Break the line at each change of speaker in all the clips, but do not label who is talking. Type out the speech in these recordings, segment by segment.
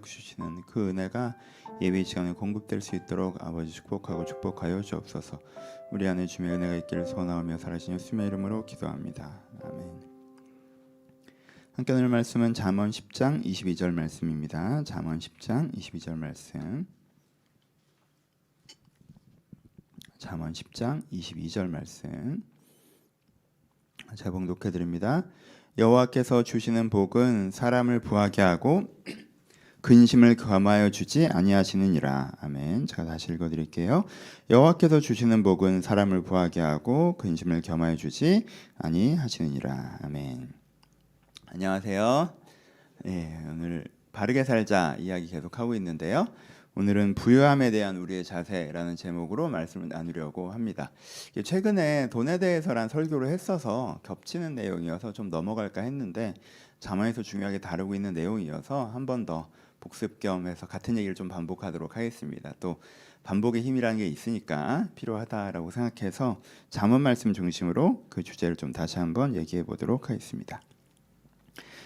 주시는 그 은혜가 예배 시간에 공급될 수 있도록 아버지 축복하고 축복하여 주옵소서. 우리 안에 주의 은혜가 있기를 소원하며 살아계신 예수님의 이름으로 기도합니다. 아멘. 함께 오늘 말씀은 잠언 10장 22절 말씀입니다. 잠언 10장 22절 말씀. 잠언 10장 22절 말씀. 제가 봉독해 드립니다. 여호와께서 주시는 복은 사람을 부하게 하고 근심을 겸하여 주지 아니하시느니라. 아멘. 제가 다시 읽어 드릴게요. 여호와께서 주시는 복은 사람을 부하게 하고 근심을 겸하여 주지 아니하시느니라. 아멘. 안녕하세요. 오늘 바르게 살자 이야기 계속하고 있는데요. 오늘은 부유함에 대한 우리의 자세라는 제목으로 말씀을 나누려고 합니다. 최근에 돈에 대해서란 설교를 했어서 겹치는 내용이어서 좀 넘어갈까 했는데 잠언에서 중요하게 다루고 있는 내용이어서 한 번 더 복습 겸 해서 같은 얘기를 좀 반복하도록 하겠습니다. 또 반복의 힘이라는 게 있으니까 필요하다라고 생각해서 잠언 말씀 중심으로 그 주제를 좀 다시 한번 얘기해 보도록 하겠습니다.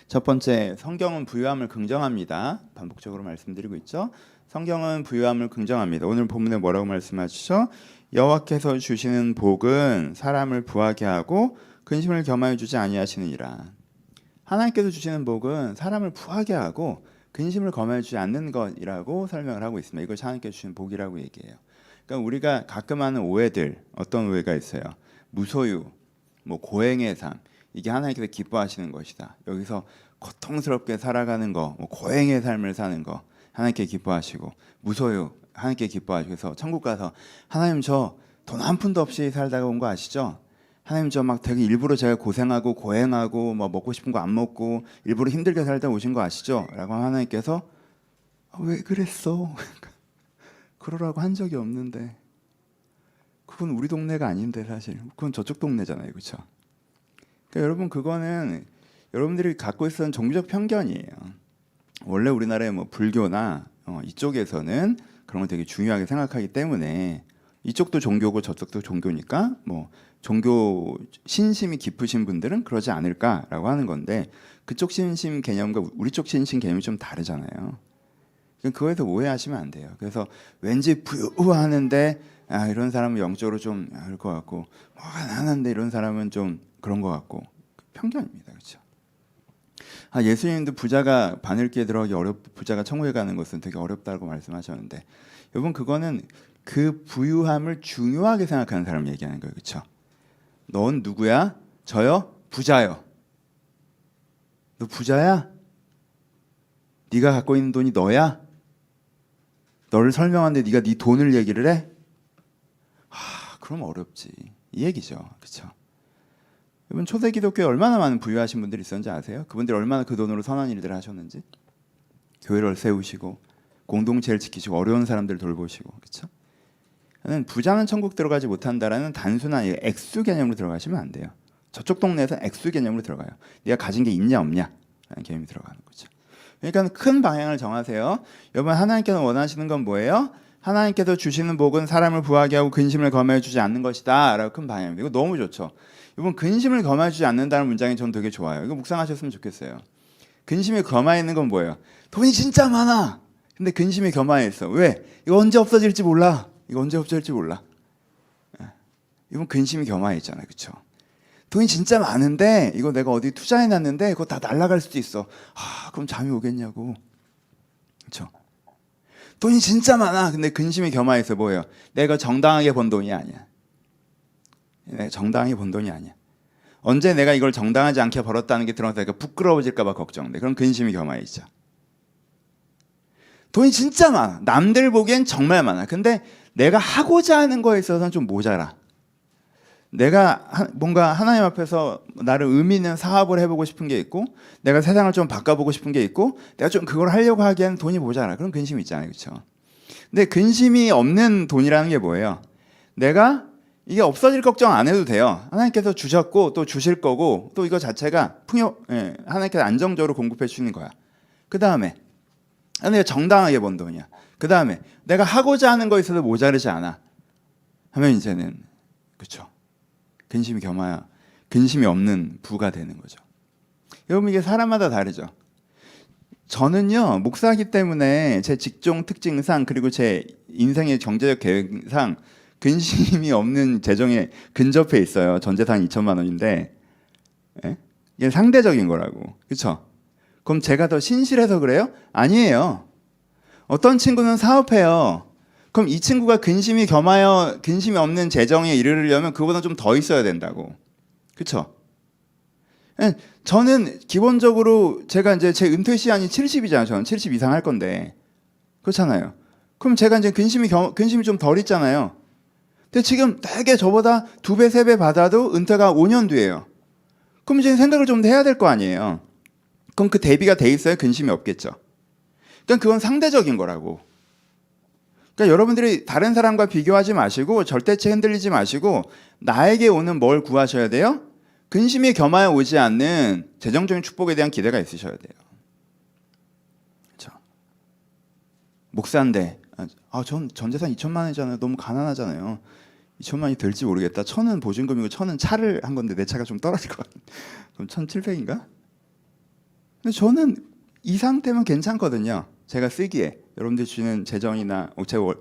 첫 번째, 성경은 부유함을 긍정합니다. 반복적으로 말씀드리고 있죠. 성경은 부유함을 긍정합니다. 오늘 본문에 뭐라고 말씀하시죠? 여호와께서 주시는 복은 사람을 부하게 하고 근심을 겸하여 주지 아니하시느니라. 하나님께서 주시는 복은 사람을 부하게 하고 근심을 겸하여 주지 않는 것이라고 설명을 하고 있습니다. 이걸 하나님께서 주시는 복이라고 얘기해요. 그러니까 우리가 가끔 하는 오해들, 어떤 오해가 있어요? 무소유, 고행의 삶, 이게 하나님께서 기뻐하시는 것이다. 여기서 고통스럽게 살아가는 거, 고행의 삶을 사는 거 하나님께 기뻐하시고, 무소유 하나님께 기뻐하시고, 그래서 천국 가서 하나님 저 돈 한 푼도 없이 살다가 온 거 아시죠? 하나님 저 막 되게 일부러 제가 고생하고 고행하고 먹고 싶은 거 안 먹고 일부러 힘들게 살다 오신 거 아시죠? 라고 하나님께서 왜 그랬어? 그러라고 한 적이 없는데, 그건 우리 동네가 아닌데 사실 그건 저쪽 동네잖아요, 그렇죠? 그러니까 여러분, 그거는 여러분들이 갖고 있었던 종교적 편견이에요. 원래 우리나라의 불교나 이쪽에서는 그런 걸 되게 중요하게 생각하기 때문에 이쪽도 종교고 저쪽도 종교니까 종교 신심이 깊으신 분들은 그러지 않을까라고 하는 건데, 그쪽 신심 개념과 우리 쪽 신심 개념이 좀 다르잖아요. 그거에서 오해하시면 안 돼요. 그래서 왠지 부유하는데 이런 사람은 영적으로 좀 할 것 같고, 가난한데 이런 사람은 좀 그런 것 같고, 편견입니다, 그렇죠? 예수님도 부자가 바늘기에 들어가기 부자가 천국에 가는 것은 되게 어렵다고 말씀하셨는데, 여러분 그거는 그 부유함을 중요하게 생각하는 사람을 얘기하는 거예요, 그렇죠? 넌 누구야? 저요? 부자요. 너 부자야? 네가 갖고 있는 돈이 너야? 너를 설명하는데 네가 네 돈을 얘기를 해? 그럼 어렵지, 이 얘기죠, 그렇죠? 여러분, 초대 기독교에 얼마나 많은 부유하신 분들이 있었는지 아세요? 그분들이 얼마나 그 돈으로 선한 일들을 하셨는지. 교회를 세우시고 공동체를 지키시고 어려운 사람들을 돌보시고, 그렇죠? 부자는 천국 들어가지 못한다라는 단순한 액수 개념으로 들어가시면 안 돼요. 저쪽 동네에서 액수 개념으로 들어가요. 네가 가진 게 있냐 없냐 라는 개념이 들어가는 거죠. 그러니까 큰 방향을 정하세요. 여러분, 하나님께서 원하시는 건 뭐예요? 하나님께서 주시는 복은 사람을 부하게 하고 근심을 겸하여 주지 않는 것이다 라고 큰 방향입니다. 이거 너무 좋죠. 여러분, 근심을 겸하여 주지 않는다는 문장이 저는 되게 좋아요. 이거 묵상하셨으면 좋겠어요. 근심이 겸하여 있는 건 뭐예요? 돈이 진짜 많아. 근데 근심이 겸하여 있어. 왜? 이거 언제 없어질지 몰라. 이거 언제 없어질지 몰라. 이건 근심이 겸하여 있잖아요, 그렇죠? 돈이 진짜 많은데 이거 내가 어디 투자해놨는데 그거 다 날아갈 수도 있어. 그럼 잠이 오겠냐고, 그렇죠? 돈이 진짜 많아. 근데 근심이 겸하여 있어. 뭐예요? 내가 정당하게 번 돈이 아니야. 내가 정당하게 번 돈이 아니야. 언제 내가 이걸 정당하지 않게 벌었다는 게 드러나서 내가 부끄러워질까 봐 걱정돼. 그럼 근심이 겸하여 있죠. 돈이 진짜 많아. 남들 보기엔 정말 많아. 근데 내가 하고자 하는 거에 있어서는 좀 모자라. 내가 뭔가 하나님 앞에서 나를 의미 있는 사업을 해보고 싶은 게 있고, 내가 세상을 좀 바꿔보고 싶은 게 있고, 내가 좀 그걸 하려고 하기에는 돈이 모자라. 그럼 근심이 있잖아요, 그렇죠? 근데 근심이 없는 돈이라는 게 뭐예요? 내가 이게 없어질 걱정 안 해도 돼요. 하나님께서 주셨고 또 주실 거고, 또 이거 자체가 하나님께서 안정적으로 공급해 주시는 거야. 그 다음에 내가 정당하게 번 돈이야. 그 다음에 내가 하고자 하는 거에 있어서 모자르지 않아 하면 이제는, 그렇죠? 근심이 겸하여 근심이 없는 부가 되는 거죠. 여러분, 이게 사람마다 다르죠. 저는요 목사이기 때문에 제 직종 특징상 그리고 제 인생의 경제적 계획상 근심이 없는 재정에 근접해 있어요. 전 재산 2천만 원인데 예? 이게 상대적인 거라고. 그렇죠? 그럼 제가 더 신실해서 그래요? 아니에요. 어떤 친구는 사업해요. 그럼 이 친구가 근심이 겸하여 근심이 없는 재정에 이르려면 그보다 좀 더 있어야 된다고. 그렇죠? 저는 기본적으로 제가 이제 제 은퇴 시한이 70이잖아요. 저는 70 이상 할 건데. 그렇잖아요. 그럼 제가 이제 근심이 좀 덜 있잖아요. 근데 지금 되게 저보다 2배, 3배 받아도 은퇴가 5년 뒤에요. 그럼 이제 생각을 좀 해야 될 거 아니에요. 그럼 그 대비가 돼 있어야 근심이 없겠죠. 그러니까 그건 상대적인 거라고. 그러니까 여러분들이 다른 사람과 비교하지 마시고 절대치 흔들리지 마시고 나에게 오는 뭘 구하셔야 돼요? 근심이 겸하여 오지 않는 재정적인 축복에 대한 기대가 있으셔야 돼요. 그렇죠? 목사인데 전 재산 2천만 원이잖아요. 너무 가난하잖아요. 2천만이 될지 모르겠다. 1,000은 보증금이고 1,000은 차를 한 건데 내 차가 좀 떨어질 것 같아요. 그럼 1,700인가? 근데 저는 이 상태면 괜찮거든요. 제가 쓰기에 여러분들 주는 재정이나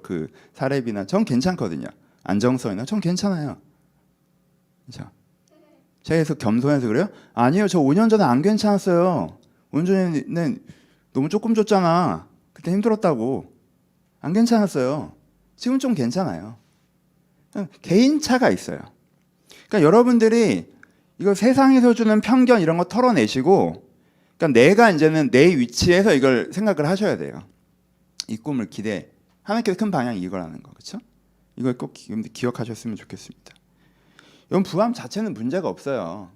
그 사례비나 전 괜찮거든요. 안정성이나 전 괜찮아요. 그렇죠? 제가 계속 겸손해서 그래요? 아니에요. 저 5년 전에 안 괜찮았어요. 5년 전에는 너무 조금 줬잖아. 그때 힘들었다고. 안 괜찮았어요. 지금 좀 괜찮아요. 개인차가 있어요. 그러니까 여러분들이 이거 세상에서 주는 편견 이런 거 털어내시고 그러니까 내가 이제는 내 위치에서 이걸 생각을 하셔야 돼요. 이 꿈을 기대. 하나님께서 큰 방향이 이거라는 거. 그렇죠? 이걸 꼭 기억하셨으면 좋겠습니다. 이건 부함 자체는 문제가 없어요.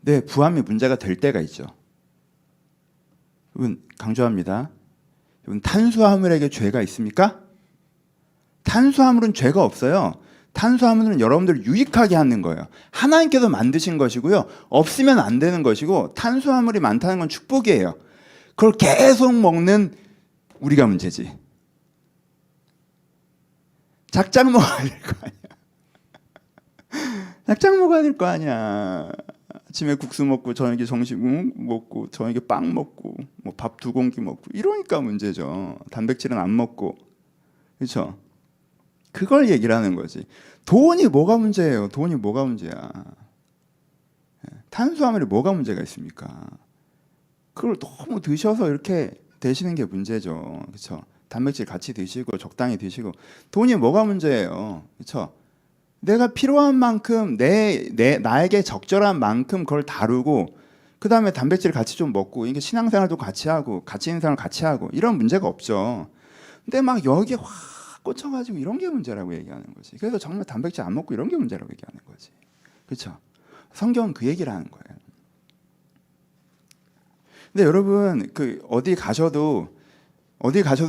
네, 부함이 문제가 될 때가 있죠. 여러분 강조합니다. 여러분 탄수화물에게 죄가 있습니까? 탄수화물은 죄가 없어요. 탄수화물은 여러분들을 유익하게 하는 거예요. 하나님께서 만드신 것이고요. 없으면 안 되는 것이고 탄수화물이 많다는 건 축복이에요. 그걸 계속 먹는 우리가 문제지. 작작 먹어야 될 거 아니야. 작작 먹어야 될 거 아니야. 아침에 국수 먹고 저녁에 점심 먹고 저녁에 빵 먹고 뭐 밥 2공기 먹고 이러니까 문제죠. 단백질은 안 먹고. 그렇죠? 그걸 얘기를 하는 거지. 돈이 뭐가 문제예요? 돈이 뭐가 문제야? 탄수화물이 뭐가 문제가 있습니까? 그걸 너무 드셔서 이렇게 되시는 게 문제죠. 그렇죠? 단백질 같이 드시고 적당히 드시고 돈이 뭐가 문제예요? 그렇죠? 내가 필요한 만큼 나에게 적절한 만큼 그걸 다루고 그 다음에 단백질 같이 좀 먹고 이게 신앙생활도 같이 하고 같이 있는 생활 같이 하고 이런 문제가 없죠. 근데 막 여기에 확 꽂혀가지고 이런 게 문제라고 얘기하는 거지. 그래서 정말 단백질 안 먹고 이런 게 문제라고 얘기하는 거지. 그렇죠? 성경은 그 얘기를 하는 거예요. 근데 여러분 그 어디 가셔도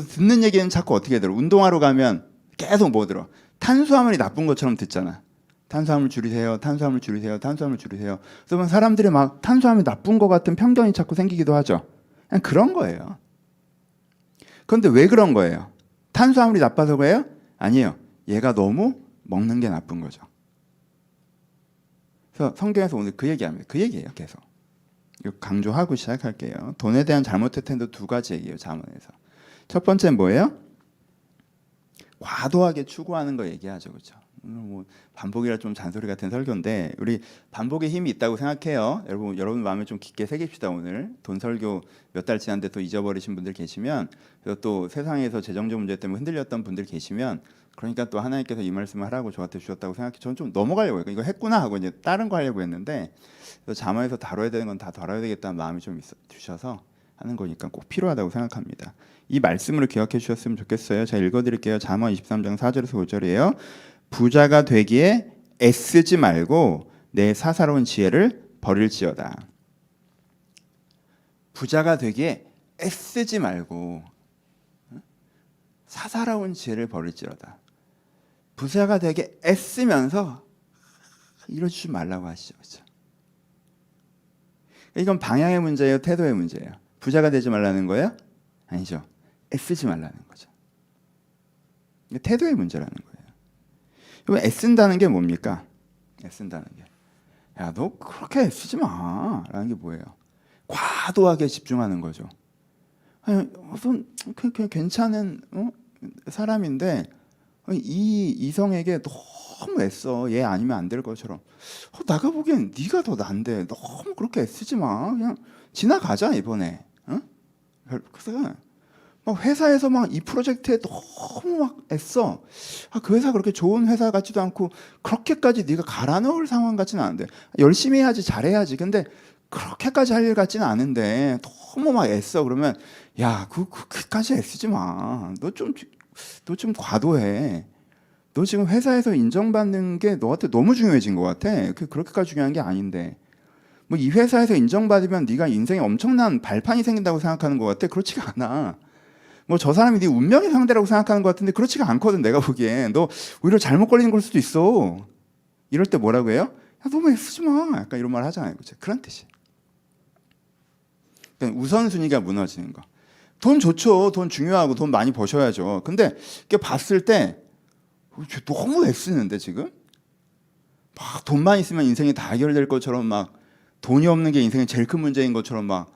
듣는 얘기는 자꾸 어떻게 들어? 운동하러 가면 계속 뭐 들어? 탄수화물이 나쁜 것처럼 듣잖아. 탄수화물 줄이세요. 탄수화물 줄이세요. 탄수화물 줄이세요. 그래서 사람들이 막 탄수화물이 나쁜 것 같은 편견이 자꾸 생기기도 하죠. 그냥 그런 거예요. 그런데 왜 그런 거예요? 탄수화물이 나빠서 그래요? 아니에요. 얘가 너무 먹는 게 나쁜 거죠. 그래서 성경에서 오늘 그 얘기합니다. 그 얘기예요. 계속. 이거 강조하고 시작할게요. 돈에 대한 잘못된 태도 2가지 얘기예요. 잠언에서. 첫 번째는 뭐예요? 과도하게 추구하는 거 얘기하죠. 그렇죠? 뭐 반복이라 좀 잔소리 같은 설교인데 우리 반복의 힘이 있다고 생각해요. 여러분 마음에 좀 깊게 새깁시다. 오늘 돈 설교 몇 달 지났는데 또 잊어버리신 분들 계시면 그리고 또 세상에서 재정적 문제 때문에 흔들렸던 분들 계시면 그러니까 또 하나님께서 이 말씀을 하라고 저한테 주셨다고 생각해. 저는 좀 넘어가려고 해요. 이거 했구나 하고 이제 다른 거 하려고 했는데 잠언에서 다뤄야 되는 건 다 다뤄야 되겠다는 마음이 좀 주셔서 하는 거니까 꼭 필요하다고 생각합니다. 이 말씀으로 기억해 주셨으면 좋겠어요. 제가 읽어드릴게요. 잠언 23장 4절에서 5절이에요. 부자가 되기에 애쓰지 말고 내 사사로운 지혜를 버릴지어다. 부자가 되기에 애쓰지 말고 사사로운 지혜를 버릴지어다. 부자가 되게 애쓰면서 이러지 말라고 하시죠. 그렇죠? 이건 방향의 문제예요? 태도의 문제예요? 부자가 되지 말라는 거예요? 아니죠. 애쓰지 말라는 거죠. 태도의 문제라는 거예요. 그럼 애쓴다는 게 뭡니까? 애쓴다는 게. 야, 너 그렇게 애쓰지 마. 라는 게 뭐예요? 과도하게 집중하는 거죠. 아니, 괜찮은 사람인데 이 이성에게 너무 애써. 얘 아니면 안 될 것처럼. 내가 보기엔 네가 더 난데 너무 그렇게 애쓰지 마. 그냥 지나가자 이번에. 그래서 막 회사에서 막 이 프로젝트에 너무 막 애써. 그 회사 그렇게 좋은 회사 같지도 않고 그렇게까지 네가 갈아 넣을 상황 같지는 않은데. 열심히 해야지, 잘해야지. 근데 그렇게까지 할 일 같지는 않은데 너무 막 애써. 그러면 야, 그까지 애쓰지 마. 너 좀 과도해. 너 지금 회사에서 인정받는 게 너한테 너무 중요해진 것 같아. 그렇게까지 중요한 게 아닌데. 뭐 이 회사에서 인정받으면 네가 인생에 엄청난 발판이 생긴다고 생각하는 것 같아. 그렇지가 않아. 뭐 저 사람이 네 운명의 상대라고 생각하는 것 같은데 그렇지가 않거든. 내가 보기엔 너 오히려 잘못 걸리는 걸 수도 있어. 이럴 때 뭐라고 해요? 야, 너무 애쓰지 마. 약간 이런 말 하잖아요. 그치? 그런 뜻이에요. 우선순위가 무너지는 거. 돈 좋죠. 돈 중요하고 돈 많이 버셔야죠. 근데 이렇게 봤을 때 너무 애쓰는데 지금? 막 돈만 있으면 인생이 다 해결될 것처럼 막 돈이 없는 게 인생의 제일 큰 문제인 것처럼 막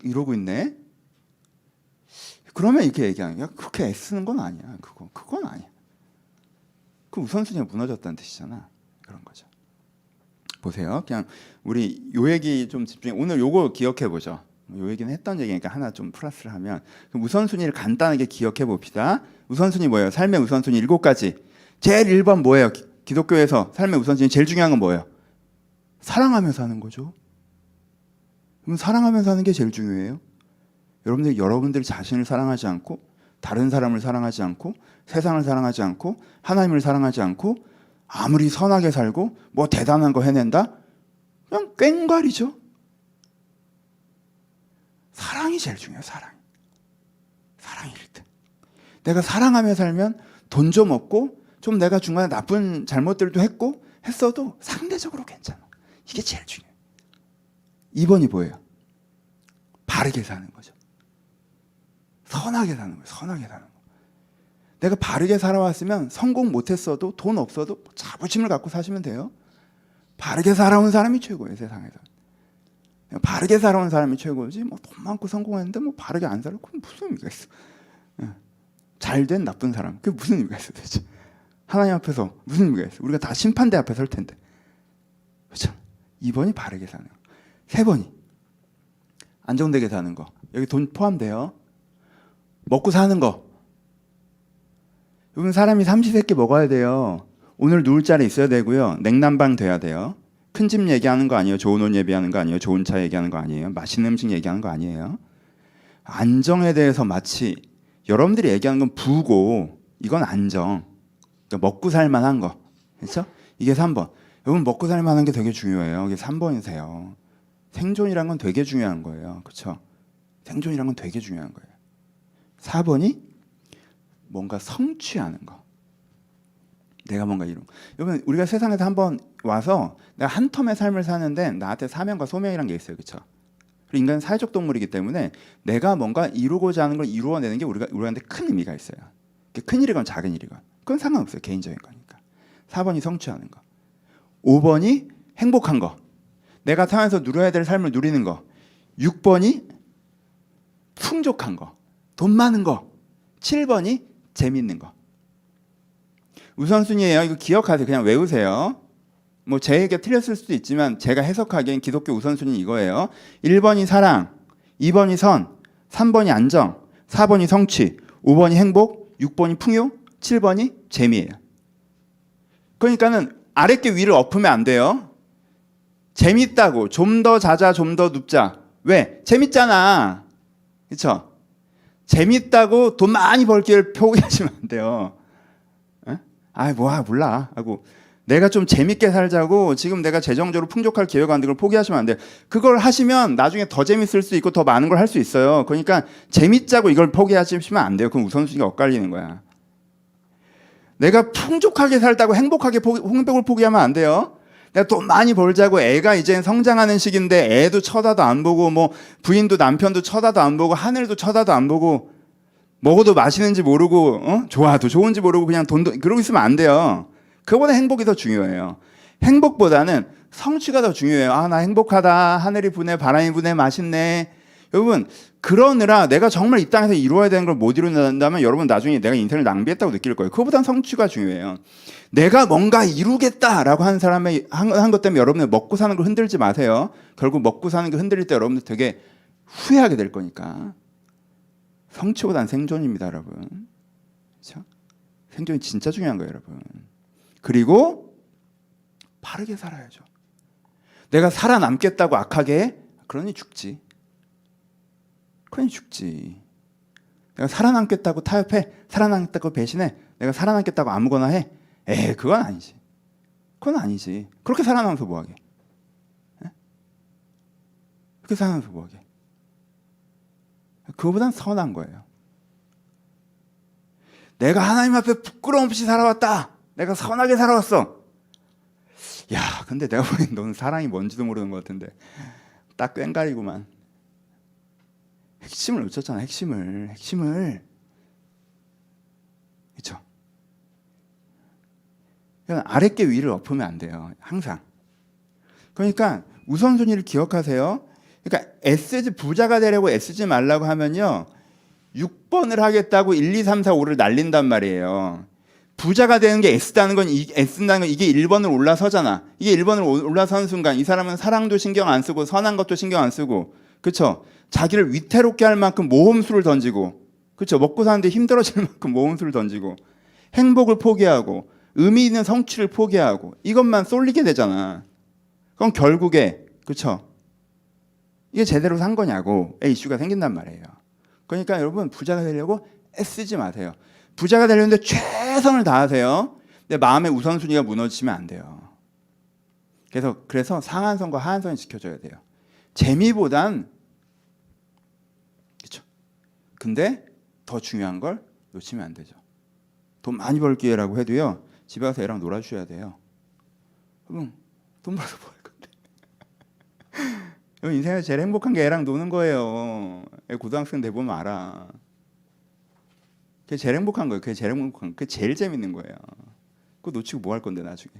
이러고 있네. 그러면 이렇게 얘기하는 거야. 그렇게 애쓰는 건 아니야. 그건 아니야. 그 우선순위가 무너졌다는 뜻이잖아. 그런 거죠. 보세요. 그냥 우리 요 얘기 좀 집중해. 오늘 요거 기억해 보죠. 요 얘기는 했던 얘기니까 하나 좀 플러스를 하면 우선순위를 간단하게 기억해 봅시다. 우선순위 뭐예요? 삶의 우선순위 7가지. 제일 1번 뭐예요? 기독교에서 삶의 우선순위 제일 중요한 건 뭐예요? 사랑하며 사는 거죠. 그럼 사랑하며 사는 게 제일 중요해요. 여러분들 자신을 사랑하지 않고 다른 사람을 사랑하지 않고 세상을 사랑하지 않고 하나님을 사랑하지 않고 아무리 선하게 살고 뭐 대단한 거 해낸다? 그냥 꽹과리죠. 사랑이 제일 중요해요. 사랑이 1등. 내가 사랑하며 살면 돈 좀 얻고 좀 내가 중간에 나쁜 잘못들도 했어도 상대적으로 괜찮아. 이게 제일 중요해요. 2번이 뭐예요? 바르게 사는 거죠. 선하게 사는 거예요. 선하게 사는 거. 내가 바르게 살아왔으면 성공 못했어도 돈 없어도 자부심을 갖고 사시면 돼요. 바르게 살아온 사람이 최고예요. 세상에서. 바르게 살아온 사람이 최고지. 뭐 돈 많고 성공했는데 뭐 바르게 안 살고 그럼 무슨 의미가 있어? 잘된 나쁜 사람. 그게 무슨 의미가 있어 도대체? 하나님 앞에서 무슨 의미가 있어? 우리가 다 심판대 앞에 설 텐데. 그렇죠? 2번이 바르게 사는 거. 3번이 안정되게 사는 거. 여기 돈 포함돼요. 먹고 사는 거. 여러분 사람이 삼시세끼 먹어야 돼요. 오늘 누울 자리 있어야 되고요. 냉난방 돼야 돼요. 큰 집 얘기하는 거 아니에요. 좋은 옷 얘기하는 거 아니에요. 좋은 차 얘기하는 거 아니에요. 맛있는 음식 얘기하는 거 아니에요. 안정에 대해서 마치 여러분들이 얘기하는 건 부고 이건 안정. 그러니까 먹고 살만한 거. 그렇죠? 이게 3번. 여러분 먹고 살만한 게 되게 중요해요. 이게 3번이세요. 생존이란 건 되게 중요한 거예요. 그렇죠? 생존이란 건 되게 중요한 거예요. 4번이 뭔가 성취하는 거. 내가 뭔가 이룬 거. 여러분 우리가 세상에서 한번 와서 내가 한 텀의 삶을 사는데 나한테 사명과 소명이란 게 있어요. 그렇죠? 그리고 인간은 사회적 동물이기 때문에 내가 뭔가 이루고자 하는 걸 이루어내는 게 우리한테 큰 의미가 있어요. 큰 일이건 작은 일이건 그건 상관없어요. 개인적인 거니까. 4번이 성취하는 거. 5번이 행복한 거. 내가 살면서 누려야 될 삶을 누리는 거. 6번이 풍족한 거. 돈 많은 거. 7번이 재밌는 거. 우선순위예요. 이거 기억하세요. 그냥 외우세요. 뭐 제 얘기가 틀렸을 수도 있지만 제가 해석하기엔 기독교 우선순위 이거예요. 1번이 사랑, 2번이 선, 3번이 안정, 4번이 성취, 5번이 행복, 6번이 풍요, 7번이 재미예요. 그러니까는 아랫게 위를 엎으면 안 돼요. 재밌다고 좀 더 자자 좀 더 눕자. 왜? 재밌잖아. 그렇죠? 재밌다고 돈 많이 벌기를 포기하시면 안 돼요. 몰라 하고 내가 좀 재밌게 살자고 지금 내가 재정적으로 풍족할 기회가 안 되는 걸 포기하시면 안 돼요. 그걸 하시면 나중에 더 재밌을 수 있고 더 많은 걸 할 수 있어요. 그러니까 재밌자고 이걸 포기하시면 안 돼요. 그럼 우선순위가 엇갈리는 거야. 내가 풍족하게 살다고 행복을 포기하면 안 돼요. 내가 돈 많이 벌자고 애가 이제 성장하는 시기인데 애도 쳐다도 안 보고 뭐 부인도 남편도 쳐다도 안 보고 하늘도 쳐다도 안 보고 먹어도 맛있는지 모르고 좋아도 좋은지 모르고 그냥 돈도 그러고 있으면 안 돼요. 그거보다 행복이 더 중요해요. 행복보다는 성취가 더 중요해요. 아, 나 행복하다. 하늘이 부네, 바람이 부네, 맛있네. 여러분, 그러느라 내가 정말 이 땅에서 이루어야 되는 걸 못 이룬다면 여러분 나중에 내가 인생을 낭비했다고 느낄 거예요. 그거보단 성취가 중요해요. 내가 뭔가 이루겠다라고 하는 사람의 한 것 때문에 여러분들 먹고 사는 걸 흔들지 마세요. 결국 먹고 사는 거 흔들릴 때 여러분들 되게 후회하게 될 거니까. 성취보단 생존입니다, 여러분. 그렇죠? 생존이 진짜 중요한 거예요, 여러분. 그리고 바르게 살아야죠. 내가 살아남겠다고 악하게 해? 그러니 죽지. 그러니 죽지. 내가 살아남겠다고 타협해? 살아남겠다고 배신해? 내가 살아남겠다고 아무거나 해? 그건 아니지. 그건 아니지. 그렇게 살아남아서 뭐하게? 그렇게 살아남아서 뭐하게? 그거보단 선한 거예요. 내가 하나님 앞에 부끄러움 없이 살아왔다. 내가 선하게 살아왔어. 야, 근데 내가 보기엔 너는 사랑이 뭔지도 모르는 것 같은데 딱 꽹가리구만. 핵심을 놓쳤잖아. 핵심을. 그렇죠? 아랫게 위를 엎으면 안 돼요. 항상. 그러니까 우선순위를 기억하세요. 그러니까 애쓰지, 부자가 되려고 애쓰지 말라고 하면요, 6번을 하겠다고 1, 2, 3, 4, 5를 날린단 말이에요. 부자가 되는 게 애쓴다는 건 이게 1번을 올라서잖아. 이게 1번을 올라서는 순간 이 사람은 사랑도 신경 안 쓰고 선한 것도 신경 안 쓰고, 그렇죠? 자기를 위태롭게 할 만큼 모험수를 던지고, 그렇죠? 먹고 사는데 힘들어질 만큼 모험수를 던지고, 행복을 포기하고 의미 있는 성취를 포기하고 이것만 쏠리게 되잖아. 그럼 결국에, 그렇죠? 이게 제대로 산 거냐고 이슈가 생긴단 말이에요. 그러니까 여러분, 부자가 되려고 애쓰지 마세요. 부자가 되려는데 최선을 다하세요. 근데 마음의 우선순위가 무너지면 안 돼요. 그래서 상한선과 하한선이 지켜져야 돼요. 재미보단, 그렇죠? 근데 더 중요한 걸 놓치면 안 되죠. 돈 많이 벌 기회라고 해도요, 집에 가서 애랑 놀아주셔야 돼요. 그럼 돈 벌어서 뭐 할 건데? 인생에서 제일 행복한 게 애랑 노는 거예요. 애 고등학생 돼보면 알아. 그게 제일 행복한 거예요. 그게 제일 재밌는 거예요. 그거 놓치고 뭐 할 건데 나중에?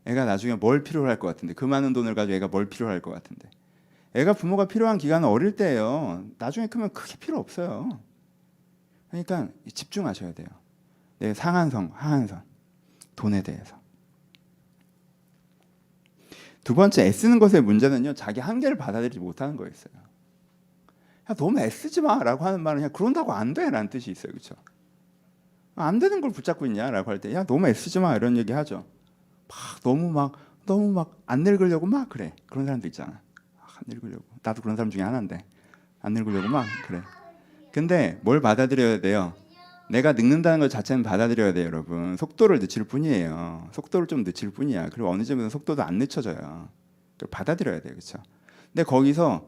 애가 나중에 뭘 필요로 할 것 같은데, 그 많은 돈을 가지고 애가 뭘 필요로 할 것 같은데. 애가 부모가 필요한 기간은 어릴 때예요. 나중에 크면 크게 필요 없어요. 그러니까 집중하셔야 돼요. 내 상한선, 하한선, 돈에 대해서. 두 번째, 애쓰는 것의 문제는요, 자기 한계를 받아들이지 못하는 거였어요. 야, 너무 애쓰지 마라고 하는 말은 그냥 그런다고 안 돼라는 뜻이 있어요, 그렇죠? 안 되는 걸 붙잡고 있냐라고 할 때, 야, 너무 애쓰지 마 이런 얘기 하죠. 너무 막 안 늙으려고 막 그래. 그런 사람도 있잖아. 안 늙으려고. 나도 그런 사람 중에 하나인데 안 늙으려고 막 그래. 근데 뭘 받아들여야 돼요? 내가 늙는다는 것 자체는 받아들여야 돼요, 여러분. 속도를 늦출 뿐이에요. 속도를 좀 늦출 뿐이야. 그리고 어느 정도 속도도 안 늦춰져요. 그걸 받아들여야 돼요, 그렇죠? 근데 거기서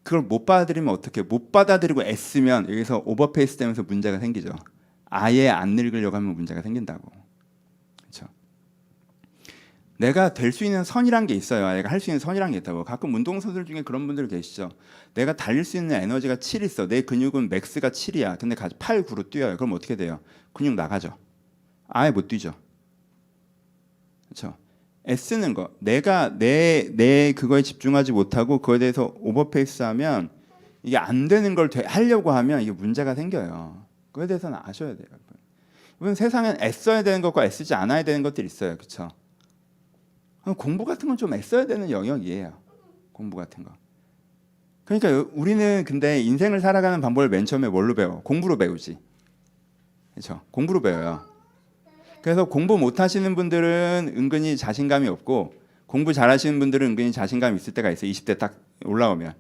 그걸 못 받아들이면 어떻게? 못 받아들이고 애쓰면 여기서 오버페이스 되면서 문제가 생기죠. 아예 안 늙으려고 하면 문제가 생긴다고. 그렇죠? 내가 될 수 있는 선이란 게 있어요. 내가 할 수 있는 선이란 게 있다고. 가끔 운동선수들 중에 그런 분들 계시죠. 내가 달릴 수 있는 에너지가 7 있어. 내 근육은 맥스가 7이야. 근데 8, 9로 뛰어요. 그럼 어떻게 돼요? 근육 나가죠. 아예 못 뛰죠. 그렇죠? 애쓰는 거. 내가 내 그거에 집중하지 못하고 그거에 대해서 오버페이스하면 이게 안 되는 걸 하려고 하면 이게 문제가 생겨요. 그거에 대해서는 아셔야 돼요. 여러분, 세상엔 애써야 되는 것과 애쓰지 않아야 되는 것들이 있어요. 그렇죠? 공부 같은 건 좀 애써야 되는 영역이에요. 공부 같은 거. 그러니까 우리는 근데 인생을 살아가는 방법을 맨 처음에 뭘로 배워? 공부로 배우지. 그렇죠? 공부로 배워요. 그래서 공부 못 하시는 분들은 은근히 자신감이 없고, 공부 잘 하시는 분들은 은근히 자신감이 있을 때가 있어요. 20대 딱 올라오면.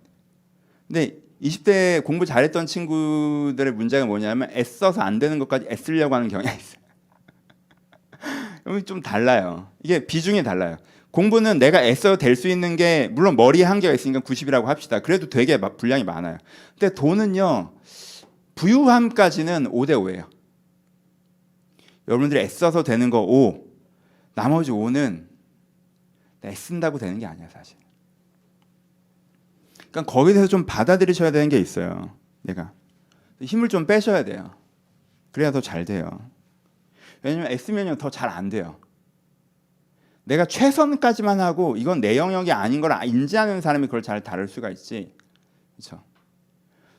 근데 20대 공부 잘했던 친구들의 문제가 뭐냐면 애써서 안 되는 것까지 애쓰려고 하는 경향이 있어요. 좀 달라요. 이게 비중이 달라요. 공부는 내가 애써 될 수 있는 게 물론 머리에 한계가 있으니까 90이라고 합시다. 그래도 되게 분량이 많아요. 근데 돈은요, 부유함까지는 5대 5예요. 여러분들이 애써서 되는 거 5, 나머지 5는 애쓴다고 되는 게 아니야, 사실. 그러니까 거기에 대해서 좀 받아들이셔야 되는 게 있어요. 내가 힘을 좀 빼셔야 돼요. 그래야 더 잘 돼요. 왜냐면 애쓰면 더 잘 안 돼요. 내가 최선까지만 하고 이건 내 영역이 아닌 걸 인지하는 사람이 그걸 잘 다룰 수가 있지. 그렇죠?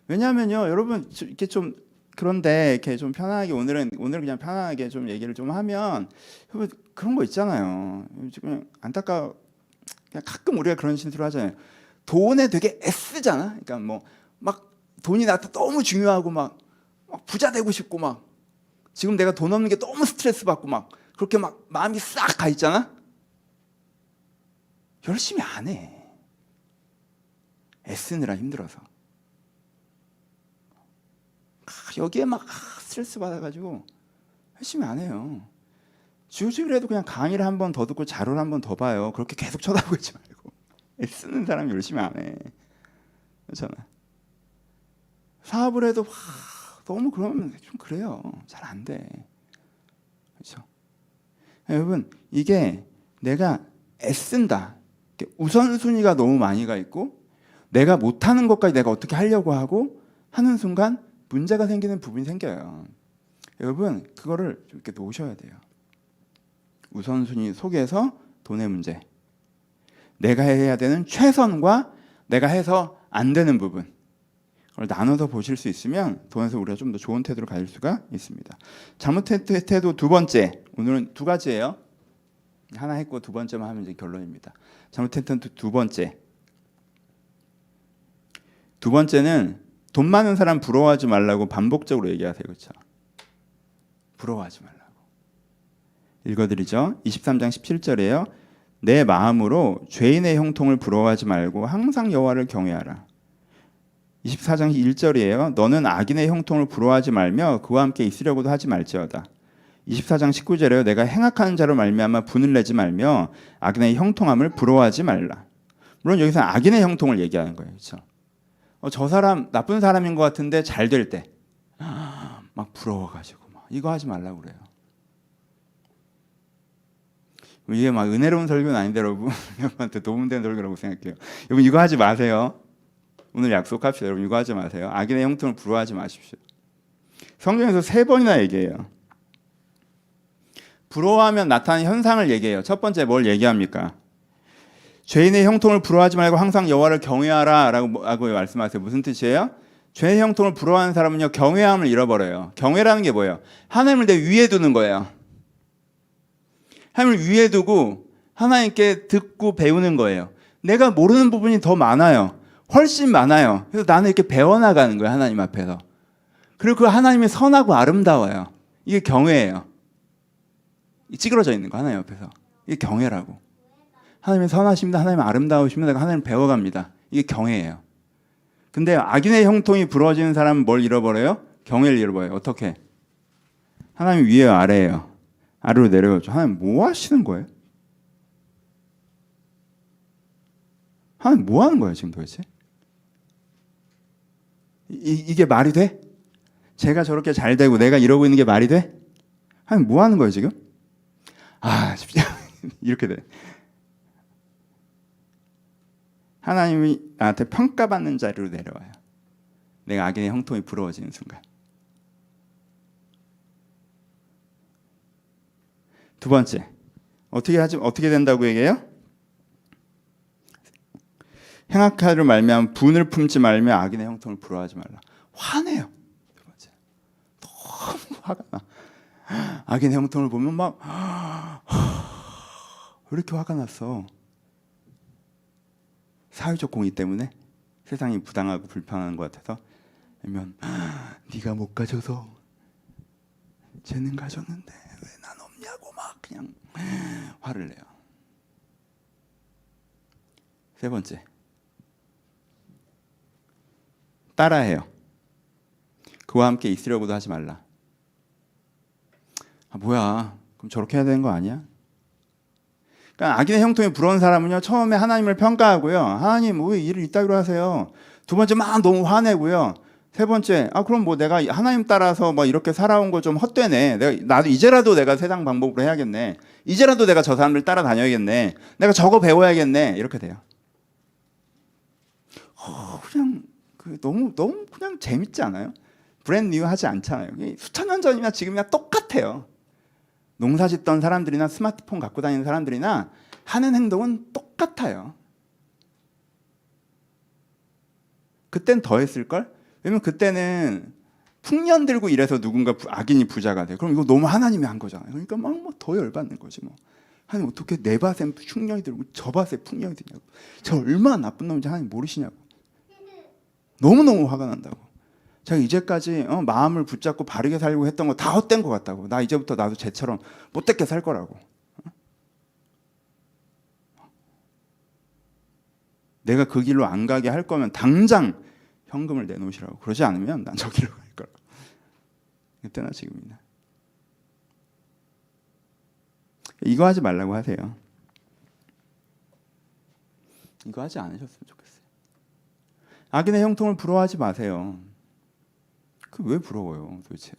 왜냐하면요, 여러분 이렇게 좀 그런데 이렇게 좀 편하게 오늘 그냥 편하게 좀 얘기를 좀 하면 여러분 그런 거 있잖아요. 지금 안타까워. 그냥 가끔 우리가 그런 실수를 하잖아요. 돈에 되게 애쓰잖아. 그러니까 뭐 막 돈이 나한테 너무 중요하고 막 부자 되고 싶고 막 지금 내가 돈 없는 게 너무 스트레스 받고 막 그렇게 막 마음이 싹 가 있잖아. 열심히 안 해. 애쓰느라 힘들어서. 여기에 막 스트레스 받아가지고 열심히 안 해요. 주일에도 그냥 강의를 한 번 더 듣고 자료를 한 번 더 봐요. 그렇게 계속 쳐다보고 있지 말고. 애쓰는 사람이 열심히 안 해. 그렇잖아. 사업을 해도 너무 그러면 좀 그래요. 잘 안 돼. 그렇죠? 여러분 이게 내가 애쓴다. 우선순위가 너무 많이 가 있고 내가 못하는 것까지 내가 어떻게 하려고 하고 하는 순간 문제가 생기는 부분이 생겨요. 여러분 그거를 좀 이렇게 놓으셔야 돼요. 우선순위 속에서 돈의 문제, 내가 해야 되는 최선과 내가 해서 안 되는 부분, 그걸 나눠서 보실 수 있으면 돈에서 우리가 좀 더 좋은 태도를 가질 수가 있습니다. 잘못된 태도 두 번째, 오늘은 두 가지예요. 하나 했고 두 번째만 하면 이제 결론입니다. 잘못된 태도 두 번째. 두 번째는 돈 많은 사람 부러워하지 말라고 반복적으로 얘기하세요. 그렇죠? 부러워하지 말라고. 읽어드리죠. 23장 17절이에요. 내 마음으로 죄인의 형통을 부러워하지 말고 항상 여호와를 경외하라. 24장 1절이에요. 너는 악인의 형통을 부러워하지 말며 그와 함께 있으려고도 하지 말지어다. 24장 19절이에요. 내가 행악하는 자로 말미암아 분을 내지 말며 악인의 형통함을 부러워하지 말라. 물론 여기서 악인의 형통을 얘기하는 거예요. 그렇죠? 저 사람 나쁜 사람인 것 같은데 잘 될 때 막 부러워가지고 막 이거 하지 말라고 그래요. 이게 막 은혜로운 설교는 아닌데 여러분 여러분한테 도움되는 설교라고 생각해요. 여러분 이거 하지 마세요. 오늘 약속합시다. 여러분 이거 하지 마세요. 악인의 형통을 부러워하지 마십시오. 성경에서 3번이나 얘기해요. 부러워하면 나타나는 현상을 얘기해요. 첫 번째 뭘 얘기합니까? 죄인의 형통을 부러워하지 말고 항상 여호와를 경외하라 라고 말씀하세요. 무슨 뜻이에요? 죄의 형통을 부러워하는 사람은요 경외함을 잃어버려요. 경외라는 게 뭐예요? 하나님을 내 위에 두는 거예요. 하나님을 위에 두고 하나님께 듣고 배우는 거예요. 내가 모르는 부분이 더 많아요. 훨씬 많아요. 그래서 나는 이렇게 배워나가는 거예요. 하나님 앞에서. 그리고 그 하나님이 선하고 아름다워요. 이게 경외예요. 찌그러져 있는 거 하나님 앞에서. 이게 경외라고. 하나님이 선하십니다. 하나님 아름다우십니다. 내가 하나님 배워갑니다. 이게 경외예요. 근데 악인의 형통이 부러워지는 사람은 뭘 잃어버려요? 경외를 잃어버려요. 어떻게? 하나님 위에요, 아래예요? 아래로 내려가죠. 하나님 뭐 하시는 거예요? 하나님 뭐 하는 거예요 지금 도대체? 이게 말이 돼? 제가 저렇게 잘 되고 내가 이러고 있는 게 말이 돼? 하나님 뭐 하는 거예요 지금? 쉽지 이렇게 돼. 하나님이 나한테 평가받는 자리로 내려와요. 내가 악인의 형통이 부러워지는 순간. 두 번째, 어떻게 된다고 얘기해요? 행악하를 말미암아 분을 품지 말며 악인의 형통을 부러워하지 말라. 화내요. 두 번째, 너무 화가 나. 악인의 형통을 보면 막 왜 이렇게 화가 났어? 사회적 공의 때문에 세상이 부당하고 불편한 것 같아서 아니면 네가 못 가져서 쟤는 가졌는데 왜 난 없냐고 막 그냥 화를 내요. 세 번째, 따라해요. 그와 함께 있으려고도 하지 말라. 뭐야 그럼 저렇게 해야 되는 거 아니야? 그러니까 악인의 형통에 부러운 사람은요 처음에 하나님을 평가하고요. 하나님 왜 일을 이따위로 하세요? 두 번째 막 너무 화내고요. 세 번째 그럼 뭐 내가 하나님 따라서 뭐 이렇게 살아온 거 좀 헛되네. 나도 이제라도 내가 세상 방법으로 해야겠네. 이제라도 내가 저 사람들 따라다녀야겠네. 내가 저거 배워야겠네. 이렇게 돼요. 그냥 너무 그냥 재밌지 않아요? 브랜드 뉴 하지 않잖아요. 수천 년 전이나 지금이나 똑같아요. 농사 짓던 사람들이나 스마트폰 갖고 다니는 사람들이나 하는 행동은 똑같아요. 그땐 더 했을걸? 왜냐면 그때는 풍년 들고 이래서 누군가 악인이 부자가 돼. 그럼 이거 너무 하나님이 한 거잖아요. 그러니까 막 뭐 더 열받는 거지 뭐. 하나님 어떻게 내 밭에 풍년이 들고 저 밭에 풍년이 드냐고. 저 얼마나 나쁜 놈인지 하나님 모르시냐고. 너무너무 화가 난다고. 제가 이제까지 마음을 붙잡고 바르게 살려고 했던 거 다 헛된 것 같다고. 나 이제부터 나도 쟤처럼 못되게 살 거라고. 내가 그 길로 안 가게 할 거면 당장 현금을 내놓으시라고. 그러지 않으면 난 저 길로 갈 거라고. 그때나 지금이나. 이거 하지 말라고 하세요. 이거 하지 않으셨으면 좋겠어요. 악인의 형통을 부러워하지 마세요. 그 왜 부러워요 도대체?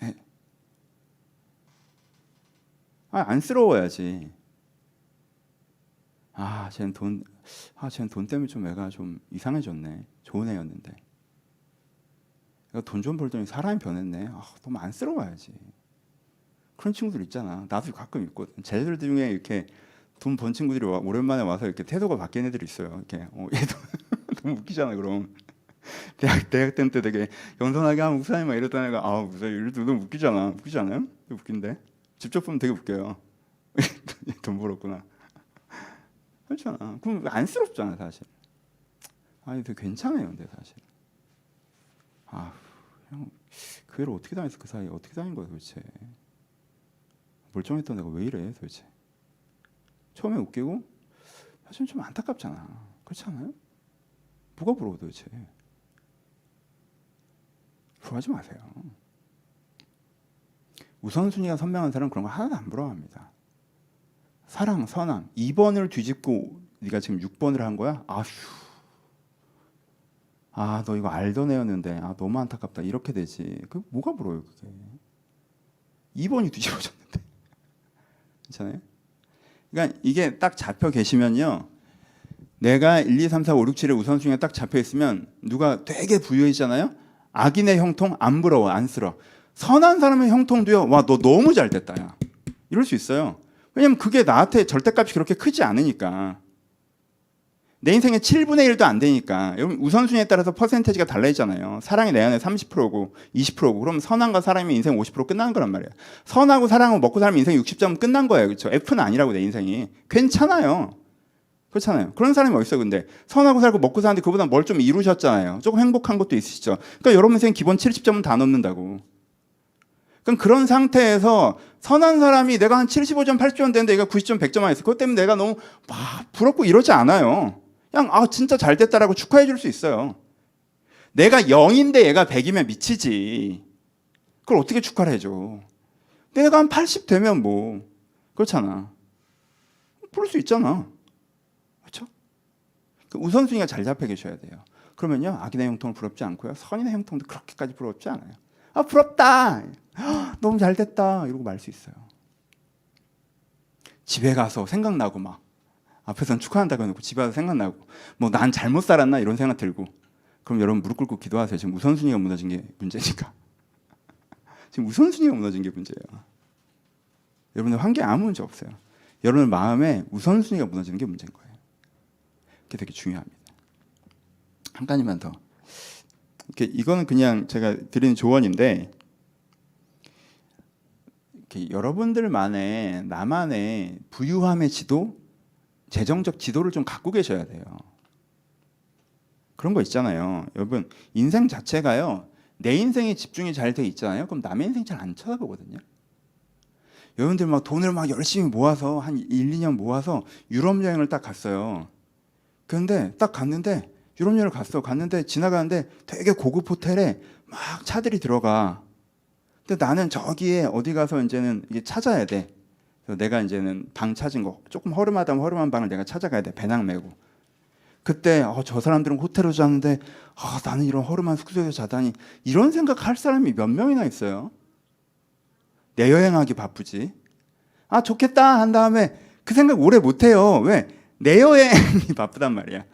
안쓰러워야지. 쟤는 돈 때문에 좀 애가 좀 이상해졌네. 좋은 애였는데. 돈 좀 벌더니 사람이 변했네. 너무 안쓰러워야지. 그런 친구들 있잖아. 나도 가끔 있거든. 쟤들 중에 이렇게 돈 번 친구들이 오랜만에 와서 이렇게 태도가 바뀐 애들이 있어요. 이렇게 얘도 너무 웃기잖아. 그럼 대학 때 되게 겸손하게 하면 목사님 막 이랬던 애가 목사님 너무 웃기잖아. 웃기지 않아요? 웃긴데 직접 보면 되게 웃겨요. 돈 벌었구나. 그렇잖아. 그럼 안쓰럽잖아 사실. 되게 괜찮아요. 근데 사실 형, 그 애를 어떻게 다녔어? 그 사이에 어떻게 다닌 거야 도대체? 멀쩡했던 애가 왜 이래 도대체? 처음에 웃기고 사실 좀 안타깝잖아. 그렇지 않아요? 뭐가 부러워 도대체? 부러워하지 마세요. 우선순위가 선명한 사람은 그런 거 하나도 안 부러워합니다. 사랑, 선함 2번을 뒤집고 네가 지금 6번을 한 거야? 너 이거 알던 애였는데 너무 안타깝다. 이렇게 되지. 그 뭐가 부러워요 그게. 2번이 뒤집어졌는데. 괜찮아요? 그러니까 이게 딱 잡혀 계시면요. 내가 1, 2, 3, 4, 5, 6, 7의 우선순위가 딱 잡혀 있으면 누가 되게 부유해지잖아요. 악인의 형통 안 부러워, 안쓰러. 선한 사람의 형통도요. 너 너무 잘 됐다 야. 이럴 수 있어요. 왜냐면 그게 나한테 절대값이 그렇게 크지 않으니까. 내 인생의 7분의 1도 안 되니까. 여러분 우선순위에 따라서 퍼센테이지가 달라지잖아요. 사랑이 내 안에 30%고 20%고 그럼 선함과 사랑이 인생 50% 끝나는 거란 말이에요. 선하고 사랑하고 먹고 살면 인생 60점 끝난 거예요. 그렇죠? F는 아니라고 내 인생이. 괜찮아요. 그렇잖아요. 그런 사람이 어딨어 근데. 선하고 살고 먹고 사는데 그보다 뭘 좀 이루셨잖아요. 조금 행복한 것도 있으시죠. 그러니까 여러분 인생 기본 70점은 다 넘는다고. 그럼 그런 상태에서 선한 사람이 내가 한 75점, 80점 되는데 얘가 90점, 100점 했어. 그것 때문에 내가 너무 부럽고 이러지 않아요. 그냥 진짜 잘 됐다라고 축하해 줄 수 있어요. 내가 0인데 얘가 100이면 미치지. 그걸 어떻게 축하를 해줘. 내가 한 80 되면 뭐 그렇잖아. 부를 수 있잖아. 그렇죠? 우선순위가 잘 잡혀 계셔야 돼요. 그러면요 악인의 형통을 부럽지 않고요 선인의 형통도 그렇게까지 부럽지 않아요. 부럽다. 너무 잘 됐다. 이러고 말 수 있어요. 집에 가서 생각나고 막 앞에서는 축하한다고 해놓고 집에 가서 생각나고 뭐 난 잘못 살았나 이런 생각 들고 그럼 여러분 무릎 꿇고 기도하세요. 지금 우선순위가 무너진 게 문제니까. 지금 우선순위가 무너진 게 문제예요. 여러분들 환경에 아무 문제 없어요. 여러분의 마음에 우선순위가 무너지는 게 문제인 거예요. 그게 되게 중요합니다. 한 가지만 더. 이거는 그냥 제가 드리는 조언인데 여러분들만의 나만의 부유함의 지도, 재정적 지도를 좀 갖고 계셔야 돼요. 그런 거 있잖아요. 여러분 인생 자체가요. 내 인생에 집중이 잘 돼 있잖아요. 그럼 남의 인생 잘 안 쳐다보거든요. 여러분들 막 돈을 막 열심히 모아서 한 1, 2년 모아서 유럽 여행을 딱 갔어요. 그런데 딱 갔는데 유럽 여행을 갔는데 지나가는데 되게 고급 호텔에 막 차들이 들어가. 근데 나는 저기에 어디 가서 이제는 이게 찾아야 돼. 그래서 내가 이제는 방 찾은 거 조금 허름하다면 허름한 방을 내가 찾아가야 돼. 배낭 메고. 그때 저 사람들은 호텔에서 자는데 나는 이런 허름한 숙소에서 자다니 이런 생각할 사람이 몇 명이나 있어요. 내 여행하기 바쁘지. 좋겠다 한 다음에 그 생각 오래 못해요. 왜? 내 여행이 바쁘단 말이야.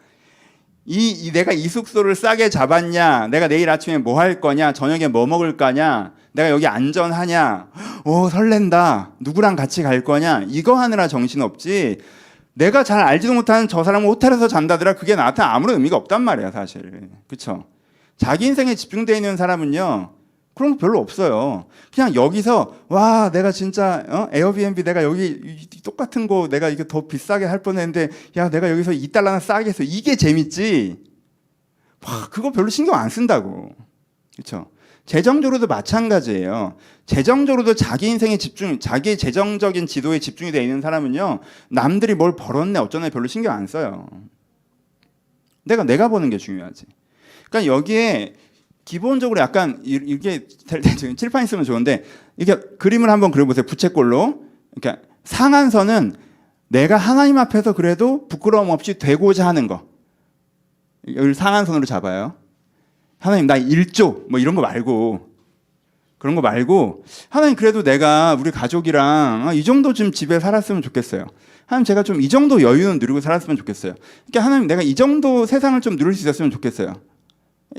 내가 이 숙소를 싸게 잡았냐, 내가 내일 아침에 뭐 할 거냐, 저녁에 뭐 먹을 거냐, 내가 여기 안전하냐, 오 설렌다, 누구랑 같이 갈 거냐, 이거 하느라 정신없지, 내가 잘 알지도 못하는 저 사람은 호텔에서 잔다더라, 그게 나한테 아무런 의미가 없단 말이야 사실. 그렇죠? 자기 인생에 집중되어 있는 사람은요 그런 거 별로 없어요. 그냥 여기서 와 내가 진짜 에어비앤비 내가 여기 똑같은 거 내가 이거 더 비싸게 할 뻔했는데 야 내가 여기서 2달러나 싸게 했어, 이게 재밌지. 와 그거 별로 신경 안 쓴다고. 그렇죠? 재정적으로도 마찬가지예요. 재정적으로도 자기 인생에 집중, 자기 재정적인 지도에 집중이 되어 있는 사람은요 남들이 뭘 벌었네 어쩌네 별로 신경 안 써요. 내가 버는 게 중요하지. 그러니까 여기에 기본적으로 약간 이게 지금 칠판 있으면 좋은데 이게 그림을 한번 그려보세요. 부채꼴로. 그러니까 상한선은 내가 하나님 앞에서 그래도 부끄러움 없이 되고자 하는 거. 여기를 상한선으로 잡아요. 하나님 나 1조 뭐 이런 거 말고, 그런 거 말고 하나님 그래도 내가 우리 가족이랑 이 정도 좀 집에 살았으면 좋겠어요. 하나님 제가 좀 이 정도 여유는 누리고 살았으면 좋겠어요. 그러니까 하나님 내가 이 정도 세상을 좀 누릴 수 있었으면 좋겠어요.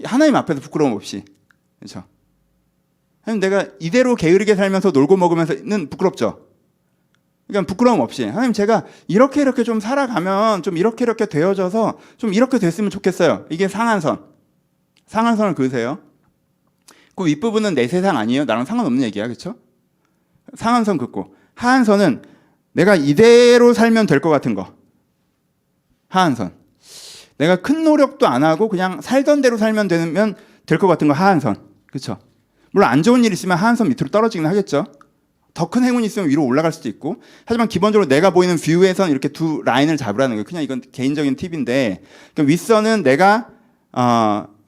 하나님 앞에서 부끄러움 없이. 그렇죠? 하나님 내가 이대로 게으르게 살면서 놀고 먹으면서는 부끄럽죠. 그러니까 부끄러움 없이 하나님 제가 이렇게 좀 살아가면 좀 이렇게 되어져서 좀 이렇게 됐으면 좋겠어요. 이게 상한선. 상한선을 그으세요. 그 윗부분은 내 세상 아니에요. 나랑 상관없는 얘기야. 그렇죠? 상한선 긋고 하한선은 내가 이대로 살면 될 것 같은 거. 하한선. 내가 큰 노력도 안 하고 그냥 살던 대로 살면 되면 될 것 같은 거. 하한선. 그렇죠? 물론 안 좋은 일 있으면 하한선 밑으로 떨어지긴 하겠죠. 더 큰 행운이 있으면 위로 올라갈 수도 있고. 하지만 기본적으로 내가 보이는 뷰에선 이렇게 두 라인을 잡으라는 거예요. 그냥 이건 개인적인 팁인데, 그러니까 윗선은 내가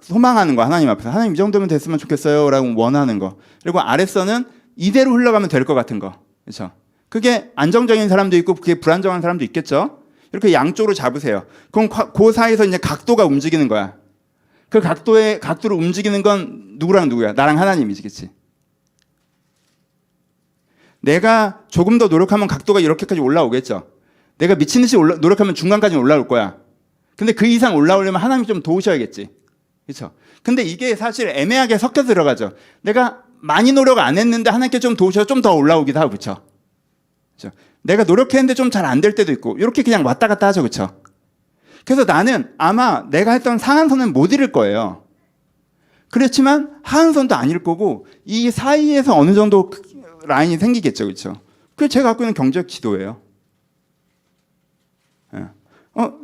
소망하는 거, 하나님 앞에서 하나님 이 정도면 됐으면 좋겠어요 라고 원하는 거. 그리고 아랫선은 이대로 흘러가면 될 것 같은 거. 그렇죠? 그게 안정적인 사람도 있고 그게 불안정한 사람도 있겠죠. 이렇게 양쪽으로 잡으세요. 그럼 그 사이에서 이제 각도가 움직이는 거야. 그 각도를 움직이는 건 누구랑 누구야? 나랑 하나님이지. 그치? 내가 조금 더 노력하면 각도가 이렇게까지 올라오겠죠. 내가 미친 듯이 노력하면 중간까지 올라올 거야. 근데 그 이상 올라오려면 하나님이 좀 도우셔야겠지. 그렇죠? 근데 이게 사실 애매하게 섞여 들어가죠. 내가 많이 노력 안 했는데 하나님께 좀 도우셔서 좀 더 올라오기도 하고. 그렇죠? 그렇죠? 내가 노력했는데 좀 잘 안 될 때도 있고 이렇게 그냥 왔다 갔다 하죠. 그렇죠? 그래서 나는 아마 내가 했던 상한선은 못 이룰 거예요. 그렇지만 하한선도 아닐 거고 이 사이에서 어느 정도 라인이 생기겠죠. 그렇죠? 그게 제가 갖고 있는 경제적 지도예요.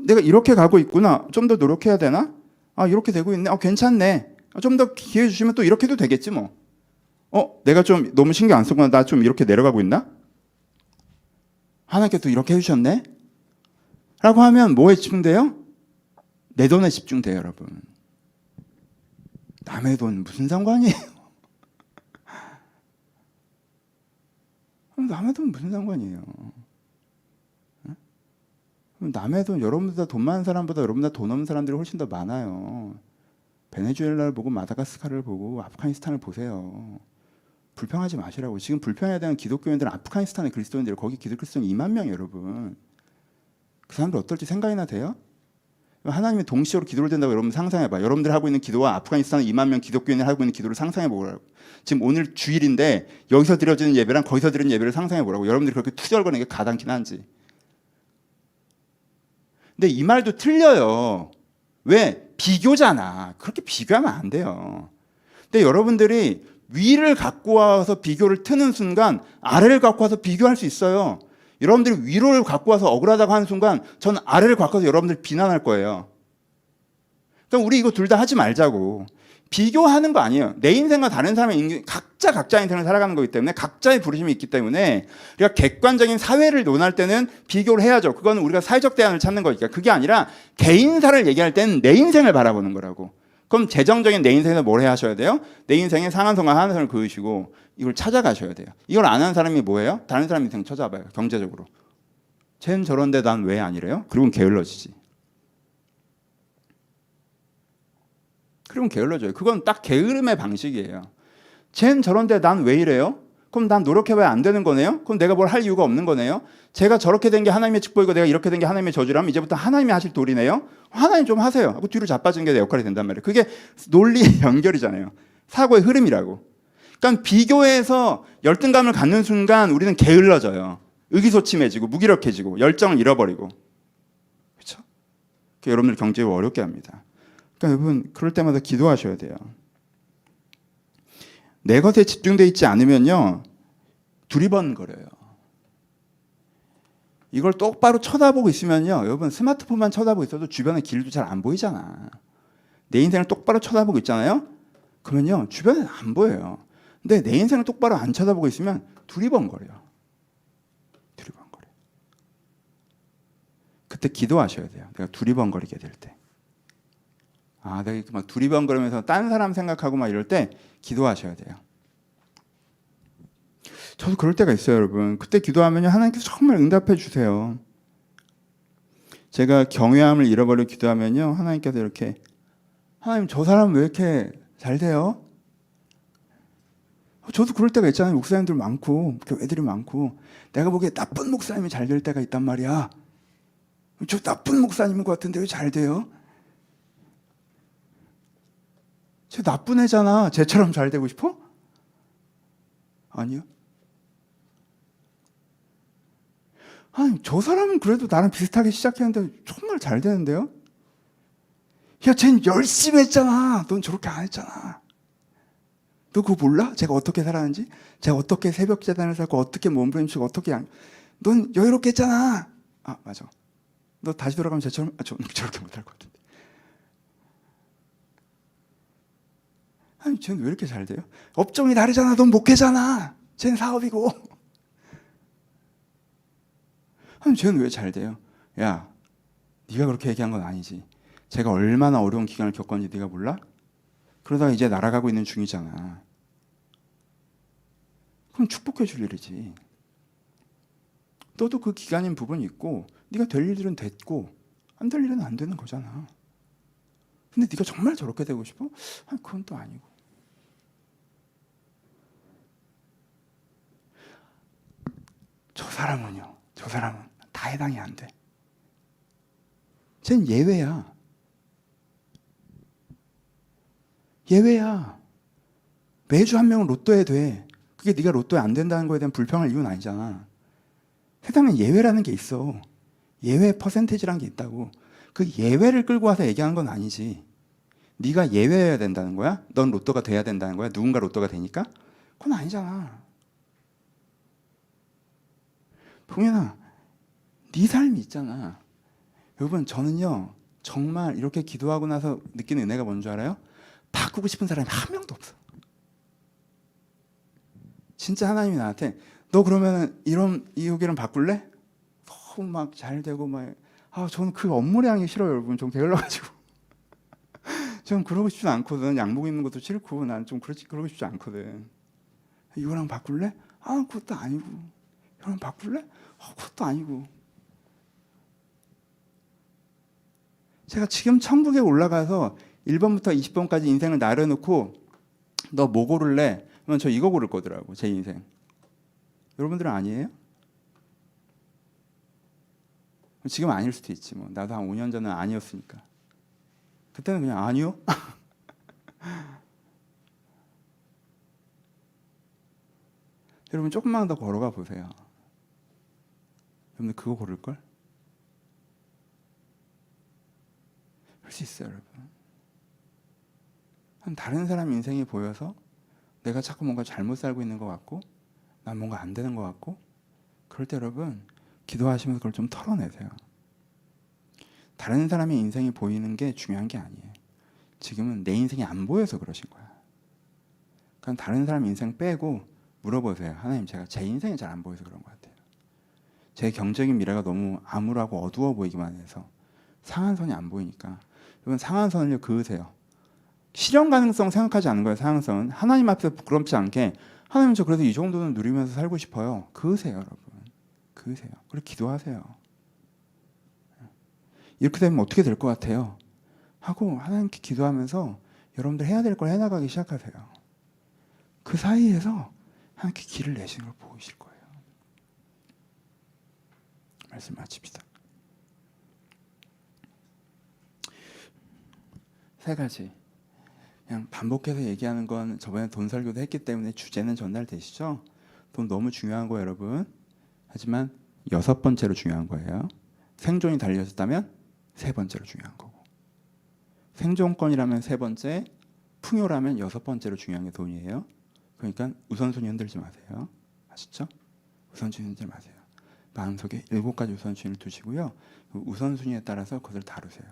내가 이렇게 가고 있구나. 좀 더 노력해야 되나? 이렇게 되고 있네. 괜찮네. 좀 더 기회 주시면 또 이렇게 해도 되겠지 뭐. 내가 좀 너무 신경 안 쓰구나. 나 좀 이렇게 내려가고 있나? 하나님께 또 이렇게 해주셨네? 라고 하면 뭐에 집중돼요? 내 돈에 집중돼요, 여러분. 남의 돈 무슨 상관이에요? 남의 돈 무슨 상관이에요? 남의 돈, 여러분보다 돈 많은 사람보다 여러분보다 돈 없는 사람들이 훨씬 더 많아요. 베네수엘라를 보고 마다가스카르를 보고 아프가니스탄을 보세요. 불평하지 마시라고. 지금 불평해야 되는 기독교인들은 아프가니스탄의 그리스도인들, 거기 기독교인이 2만 명이에요, 여러분. 그 사람들 어떨지 생각이나 돼요? 하나님이 동시로 기도를 된다고 여러분 상상해봐. 여러분들 하고 있는 기도와 아프가니스탄 2만 명 기독교인이 하고 있는 기도를 상상해보라고. 지금 오늘 주일인데 여기서 드려지는 예배랑 거기서 드리는 예배를 상상해보라고. 여러분들이 그렇게 투덜거리는 게 가당키는 한지. 근데 이 말도 틀려요. 왜? 비교잖아. 그렇게 비교하면 안 돼요. 근데 여러분들이 위를 갖고 와서 비교를 트는 순간 아래를 갖고 와서 비교할 수 있어요. 여러분들이 위로를 갖고 와서 억울하다고 하는 순간 전 아래를 갖고 와서 여러분들 비난할 거예요. 그럼 우리 이거 둘 다 하지 말자고. 비교하는 거 아니에요. 내 인생과 다른 사람의 인생, 각자 인생을 살아가는 거기 때문에 각자의 부르심이 있기 때문에 우리가 객관적인 사회를 논할 때는 비교를 해야죠. 그건 우리가 사회적 대안을 찾는 거니까. 그게 아니라 개인사를 얘기할 때는 내 인생을 바라보는 거라고. 그럼 재정적인 내 인생에서 뭘 해야 하셔야 돼요? 내 인생에 상한선과 하한선을 그으시고 이걸 찾아가셔야 돼요. 이걸 안 하는 사람이 뭐예요? 다른 사람 인생 찾아봐요. 경제적으로. 쟨 저런데 난 왜 아니래요? 그리고는 게을러지지. 그러면 게을러져요. 그건 딱 게으름의 방식이에요. 쟨 저런데 난 왜 이래요? 그럼 난 노력해봐야 안 되는 거네요? 그럼 내가 뭘 할 이유가 없는 거네요? 제가 저렇게 된 게 하나님의 축복이고 내가 이렇게 된 게 하나님의 저주라면 이제부터 하나님이 하실 도리네요? 하나님 좀 하세요 하고 뒤로 자빠지는 게 내 역할이 된단 말이에요. 그게 논리의 연결이잖아요. 사고의 흐름이라고. 그러니까 비교해서 열등감을 갖는 순간 우리는 게을러져요. 의기소침해지고 무기력해지고 열정을 잃어버리고. 그렇죠? 여러분들 경제를 어렵게 합니다. 그러니까 여러분 그럴 때마다 기도하셔야 돼요. 내 것에 집중되어 있지 않으면요. 두리번거려요. 이걸 똑바로 쳐다보고 있으면요. 여러분 스마트폰만 쳐다보고 있어도 주변에 길도 잘 안 보이잖아. 내 인생을 똑바로 쳐다보고 있잖아요. 그러면요. 주변에 안 보여요. 근데 내 인생을 똑바로 안 쳐다보고 있으면 두리번거려. 두리번거려. 그때 기도하셔야 돼요. 내가 두리번거리게 될 때. 아, 내가 막 두리번거리면서 딴 사람 생각하고 막 이럴 때 기도하셔야 돼요. 저도 그럴 때가 있어요, 여러분. 그때 기도하면 하나님께서 정말 응답해 주세요. 제가 경외함을 잃어버리고 기도하면요, 하나님께서 이렇게 하나님 저 사람 왜 이렇게 잘 돼요? 저도 그럴 때가 있잖아요. 목사님들 많고 교회들이 많고 내가 보기에 나쁜 목사님이 잘 될 때가 있단 말이야. 저 나쁜 목사님인 것 같은데 왜 잘 돼요? 쟤 나쁜 애잖아. 쟤처럼 잘 되고 싶어? 아니요. 아니, 저 사람은 그래도 나랑 비슷하게 시작했는데 정말 잘 되는데요? 야, 쟤는 열심히 했잖아. 넌 저렇게 안 했잖아. 너 그거 몰라? 제가 어떻게 살았는지? 제가 어떻게 새벽 재단을 살고 어떻게 몸부림치고 어떻게 넌 여유롭게 했잖아. 아, 맞아. 너 다시 돌아가면 쟤처럼 저렇게 못할 것 같은데. 아니, 쟤는 왜 이렇게 잘 돼요? 업종이 다르잖아. 넌 목회잖아. 쟤는 사업이고. 아니, 쟤는 왜 잘 돼요? 야, 네가 그렇게 얘기한 건 아니지. 제가 얼마나 어려운 기간을 겪었는지 네가 몰라? 그러다가 이제 날아가고 있는 중이잖아. 그럼 축복해 줄 일이지. 너도 그 기간인 부분이 있고 네가 될 일들은 됐고 안 될 일은 안 되는 거잖아. 근데 네가 정말 저렇게 되고 싶어? 아니, 그건 또 아니고. 저 사람은요. 저 사람은 다 해당이 안 돼. 쟤는 예외야. 예외야. 매주 한 명은 로또에 돼. 그게 네가 로또에 안 된다는 거에 대한 불평할 이유는 아니잖아. 세상에 예외라는 게 있어. 예외 퍼센테이지라는 게 있다고. 그 예외를 끌고 와서 얘기하는 건 아니지. 네가 예외여야 된다는 거야? 넌 로또가 돼야 된다는 거야? 누군가 로또가 되니까? 그건 아니잖아. 봉현아, 네 삶이 있잖아. 여러분, 저는요 정말 이렇게 기도하고 나서 느끼는 은혜가 뭔 줄 알아요? 바꾸고 싶은 사람이 한 명도 없어. 진짜 하나님이 나한테 너 그러면 이 여기랑 바꿀래? 너무 막 잘 되고 막 저는 그 업무량이 싫어요, 여러분. 좀 게을러가지고 좀 그러고 싶지 않거든. 양복 입는 것도 싫고 난 좀 그러고 싶지 않거든. 이거랑 바꿀래? 그것도 아니고. 이거랑 바꿀래? 그것도 아니고. 제가 지금 천국에 올라가서 1번부터 20번까지 인생을 나눠놓고 너 뭐 고를래? 그러면 저 이거 고를 거더라고. 제 인생. 여러분들은 아니에요? 지금 아닐 수도 있지 뭐. 나도 한 5년 전은 아니었으니까. 그때는 그냥 아니요? 여러분 조금만 더 걸어가 보세요. 여러분들 그거 고를걸? 할 수 있어요, 여러분. 다른 사람 인생이 보여서 내가 자꾸 뭔가 잘못 살고 있는 것 같고 난 뭔가 안 되는 것 같고 그럴 때 여러분 기도하시면서 그걸 좀 털어내세요. 다른 사람의 인생이 보이는 게 중요한 게 아니에요. 지금은 내 인생이 안 보여서 그러신 거야. 그러니까 다른 사람 인생 빼고 물어보세요. 하나님, 제가 제 인생이 잘 안 보여서 그런 것 같아요. 제 경적인 미래가 너무 암울하고 어두워 보이기만 해서 상한선이 안 보이니까 여러분 상한선을 그으세요. 실현 가능성 생각하지 않는 거예요. 상한선. 하나님 앞에서 부끄럽지 않게 하나님, 저 그래도 이 정도는 누리면서 살고 싶어요. 그으세요, 여러분. 그으세요. 그리고 기도하세요. 이렇게 되면 어떻게 될 것 같아요? 하고 하나님께 기도하면서 여러분들 해야 될 걸 해나가기 시작하세요. 그 사이에서 하나님께 길을 내시는 걸 보이실 거예요. 말씀 마칩시다. 3가지. 그냥 반복해서 얘기하는 건 저번에 돈 설교도 했기 때문에 주제는 전달되시죠? 돈 너무 중요한 거예요, 여러분. 하지만 6번째로 중요한 거예요. 생존이 달려졌다면 3번째로 중요한 거고, 생존권이라면 3번째, 풍요라면 6번째로 중요한 게 돈이에요. 그러니까 우선순위 흔들지 마세요. 아시죠? 우선순위 흔들지 마세요. 마음속에 7가지 우선순위를 두시고요. 그 우선순위에 따라서 그것을 다루세요.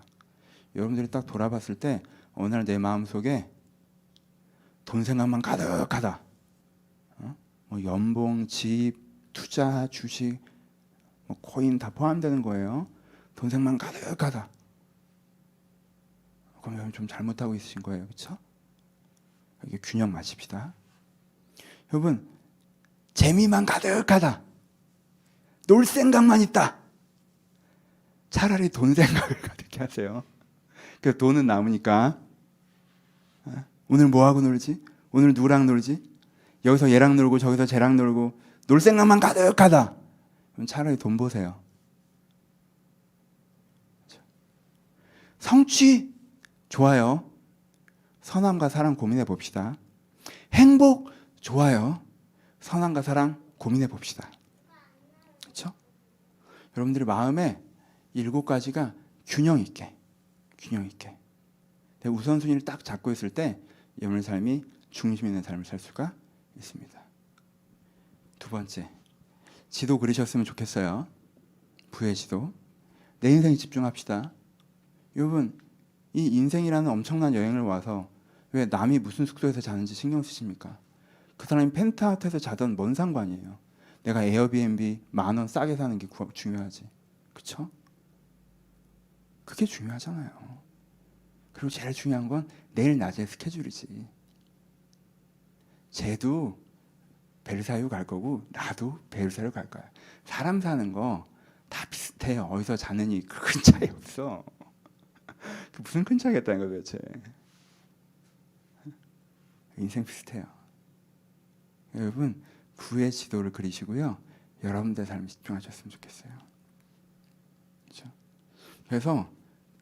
여러분들이 딱 돌아봤을 때 어느 날 내 마음속에 돈 생각만 가득하다. 뭐 연봉, 집, 투자, 주식, 뭐 코인 다 포함되는 거예요. 돈 생각만 가득하다. 그럼 여러분 좀 잘못하고 있으신 거예요. 그렇죠? 이게 균형 맞춥시다. 여러분 재미만 가득하다. 놀 생각만 있다. 차라리 돈 생각을 가득히 하세요. 그래서 돈은 남으니까 오늘 뭐하고 놀지? 오늘 누구랑 놀지? 여기서 얘랑 놀고 저기서 쟤랑 놀고 놀 생각만 가득하다. 그럼 차라리 돈 보세요. 성취 좋아요. 선함과 사랑 고민해 봅시다. 행복 좋아요. 선함과 사랑 고민해 봅시다. 그렇죠? 여러분들의 마음에 7가지가 균형 있게 우선순위를 딱 잡고 있을 때 여러분의 삶이 중심 있는 삶을 살 수가 있습니다. 2번째, 지도 그리셨으면 좋겠어요. 부의 지도. 내 인생에 집중합시다. 여러분 이 인생이라는 엄청난 여행을 와서 왜 남이 무슨 숙소에서 자는지 신경 쓰십니까? 그 사람이 펜트하우스에서 자던 뭔 상관이에요. 내가 에어비앤비 10,000원 싸게 사는 게 중요하지. 그렇죠? 그게 중요하잖아요. 그리고 제일 중요한 건 내일 낮에 스케줄이지. 쟤도 베르사유 갈 거고 나도 베르사유 갈 거야. 사람 사는 거 다 비슷해요. 어디서 자느니 큰 차이 없어. 무슨 큰 차이가 있다는 거예요 도대체. 인생 비슷해요. 여러분 부의 지도를 그리시고요. 여러분들의 삶에 집중하셨으면 좋겠어요. 그렇죠? 그래서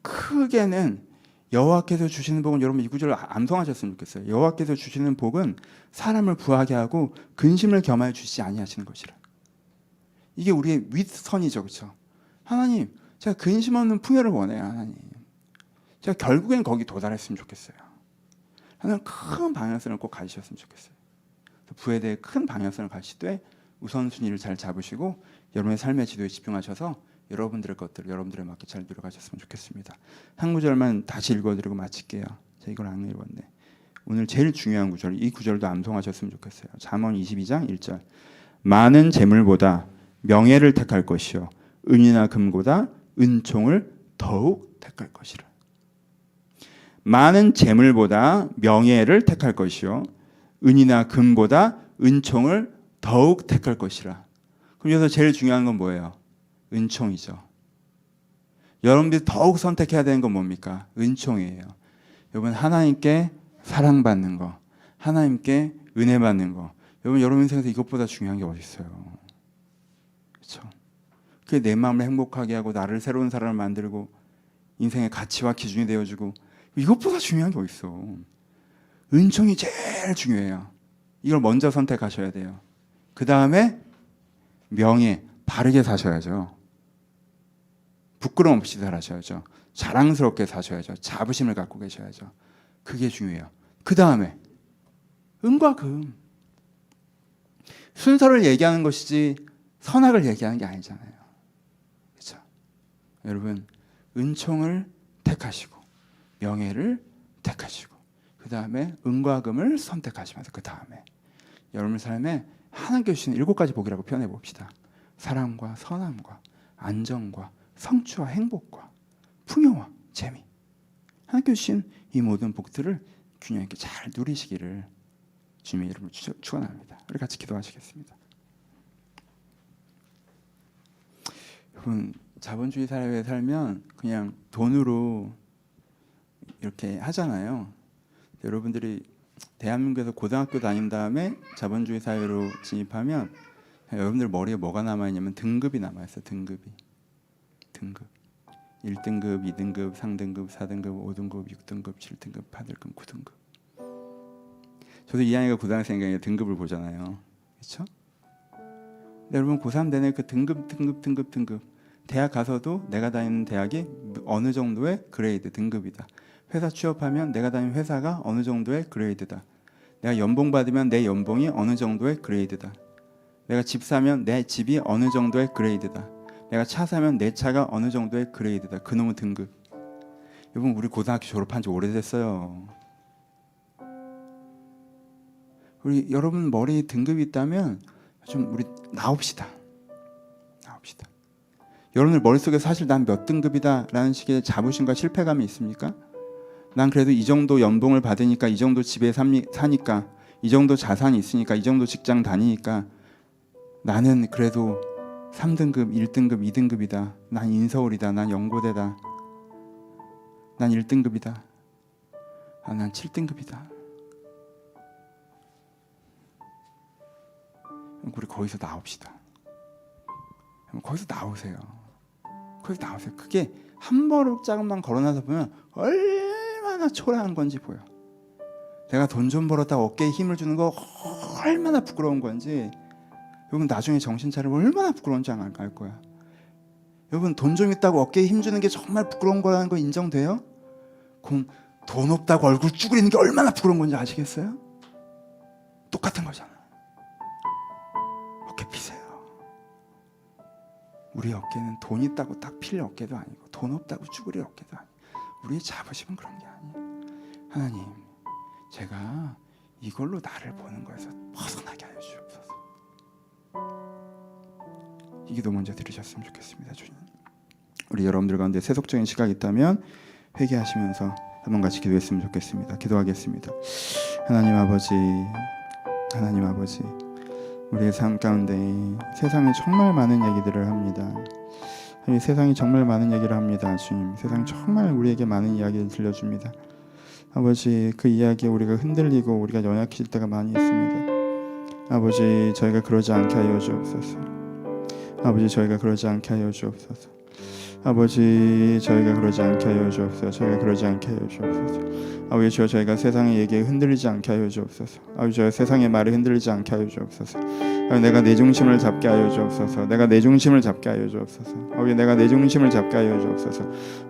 크게는 여호와께서 주시는 복은, 여러분 이 구절을 암송하셨으면 좋겠어요. 여호와께서 주시는 복은 사람을 부하게 하고 근심을 겸하여 주시지 아니하시는 것이라. 이게 우리의 윗선이죠. 그렇죠? 하나님 제가 근심 없는 풍요를 원해요. 하나님 제가 결국엔 거기 도달했으면 좋겠어요. 하나님 큰 방향성을 꼭 가지셨으면 좋겠어요. 부에 대해 큰 방향성을 가지되 우선순위를 잘 잡으시고 여러분의 삶의 지도에 집중하셔서 여러분들의 것들을 여러분들에 맞게 잘 누려가셨으면 좋겠습니다. 한 구절만 다시 읽어드리고 마칠게요. 제가 이걸 안 읽었네. 오늘 제일 중요한 구절, 이 구절도 암송하셨으면 좋겠어요. 잠언 22장 1절. 많은 재물보다 명예를 택할 것이요 은이나 금보다 은총을 더욱 택할 것이라. 많은 재물보다 명예를 택할 것이요 은이나 금보다 은총을 더욱 택할 것이라. 그럼 여기서 제일 중요한 건 뭐예요? 은총이죠. 여러분들이 더욱 선택해야 되는 건 뭡니까? 은총이에요. 여러분 하나님께 사랑받는 거, 하나님께 은혜 받는 거. 여러분 인생에서 이것보다 중요한 게 어디 있어요? 그렇죠? 그게 내 마음을 행복하게 하고 나를 새로운 사람을 만들고 인생의 가치와 기준이 되어주고, 이것보다 중요한 게 어디 있어? 은총이 제일 중요해요. 이걸 먼저 선택하셔야 돼요. 그 다음에 명예, 바르게 사셔야죠. 부끄러움 없이 살아셔야죠. 자랑스럽게 사셔야죠. 자부심을 갖고 계셔야죠. 그게 중요해요. 그 다음에 은과 금. 순서를 얘기하는 것이지 선악을 얘기하는 게 아니잖아요. 그렇죠? 여러분 은총을 택하시고 명예를 택하시고 그 다음에 은과 금을 선택하시면서 그 다음에 여러분 삶에 하나님께 주시는 7가지 복이라고 표현해 봅시다. 사랑과 선함과 안정과 성취와 행복과 풍요와 재미. 하나님께 주신 이 모든 복들을 균형 있게 잘 누리시기를 주님의 이름으로 축원합니다. 우리 같이 기도하시겠습니다. 여러분 자본주의 사회에 살면 그냥 돈으로 이렇게 하잖아요. 여러분들이 대한민국에서 고등학교 다닌 다음에 자본주의 사회로 진입하면 여러분들 머리에 뭐가 남아있냐면 등급이 남아있어요. 등급 1등급, 2등급, 3등급, 4등급, 5등급, 6등급, 7등급, 8등급, 9등급. 저도 2학년과 고등학생이니까 등급을 보잖아요. 그렇죠? 여러분 고3 되는 그 등급 대학 가서도 내가 다니는 대학이 어느 정도의 그레이드 등급이다. 회사 취업하면 내가 다니는 회사가 어느 정도의 그레이드다. 내가 연봉 받으면 내 연봉이 어느 정도의 그레이드다. 내가 집 사면 내 집이 어느 정도의 그레이드다. 내가 차 사면 내 차가 어느 정도의 그레이드다. 그놈의 등급. 여러분 우리 고등학교 졸업한 지 오래됐어요. 우리 여러분 머리에 등급이 있다면 좀 우리 나옵시다. 여러분들 머릿속에 사실 난 몇 등급이다 라는 식의 자부심과 실패감이 있습니까? 난 그래도 이 정도 연봉을 받으니까, 이 정도 집에 사니까, 이 정도 자산이 있으니까, 이 정도 직장 다니니까 나는 그래도 3등급, 1등급, 2등급이다. 난 인서울이다. 난 연고대다. 난 1등급이다. 난 7등급이다. 우리 거기서 나옵시다. 거기서 나오세요. 그게 한 발짝만 걸어나서 보면 얼마나 초라한 건지 보여. 내가 돈 좀 벌었다고 어깨에 힘을 주는 거 얼마나 부끄러운 건지 여러분 나중에 정신 차리면 얼마나 부끄러운지 알 거야. 여러분 돈 좀 있다고 어깨에 힘 주는 게 정말 부끄러운 거라는 거 인정돼요? 그럼 돈 없다고 얼굴 쭈그리는 게 얼마나 부끄러운 건지 아시겠어요? 똑같은 거잖아. 어깨 피세요. 우리 어깨는 돈 있다고 딱 필 어깨도 아니고 돈 없다고 쭈그릴 어깨도 아니고 우리의 자부심은 그런 게 아니에요. 하나님, 제가 이걸로 나를 보는 거에서 벗어나게 하여 주옵소서. 이 기도 먼저 들으셨으면 좋겠습니다. 주님, 우리 여러분들 가운데 세속적인 시각이 있다면 회개하시면서 한번 같이 기도했으면 좋겠습니다. 기도하겠습니다. 하나님 아버지, 우리의 삶 가운데 세상에 정말 많은 얘기들을 합니다. 세상이 정말 많은 얘기를 합니다. 주님, 세상이 정말 우리에게 많은 이야기를 들려줍니다. 아버지, 그 이야기에 우리가 흔들리고 우리가 연약해질 때가 많이 있습니다. 아버지, 저희가 그러지 않게 하여 주옵소서. 아버지, 저희가 그러지 않게 하여 주옵소서. 아버지, 저희가 그러지 않게 하여 주옵소서. 아버지, 주여, 저희가 세상의 얘기에 흔들리지 않게 하여 주옵소서. 아버지, 저희가 세상의 말에 흔들리지 않게 하여 주옵소서. 아버지, 내가 내 중심을 잡게 하여 주옵소서. 아버지, 내가 내 중심을 잡게 하여 주옵소서.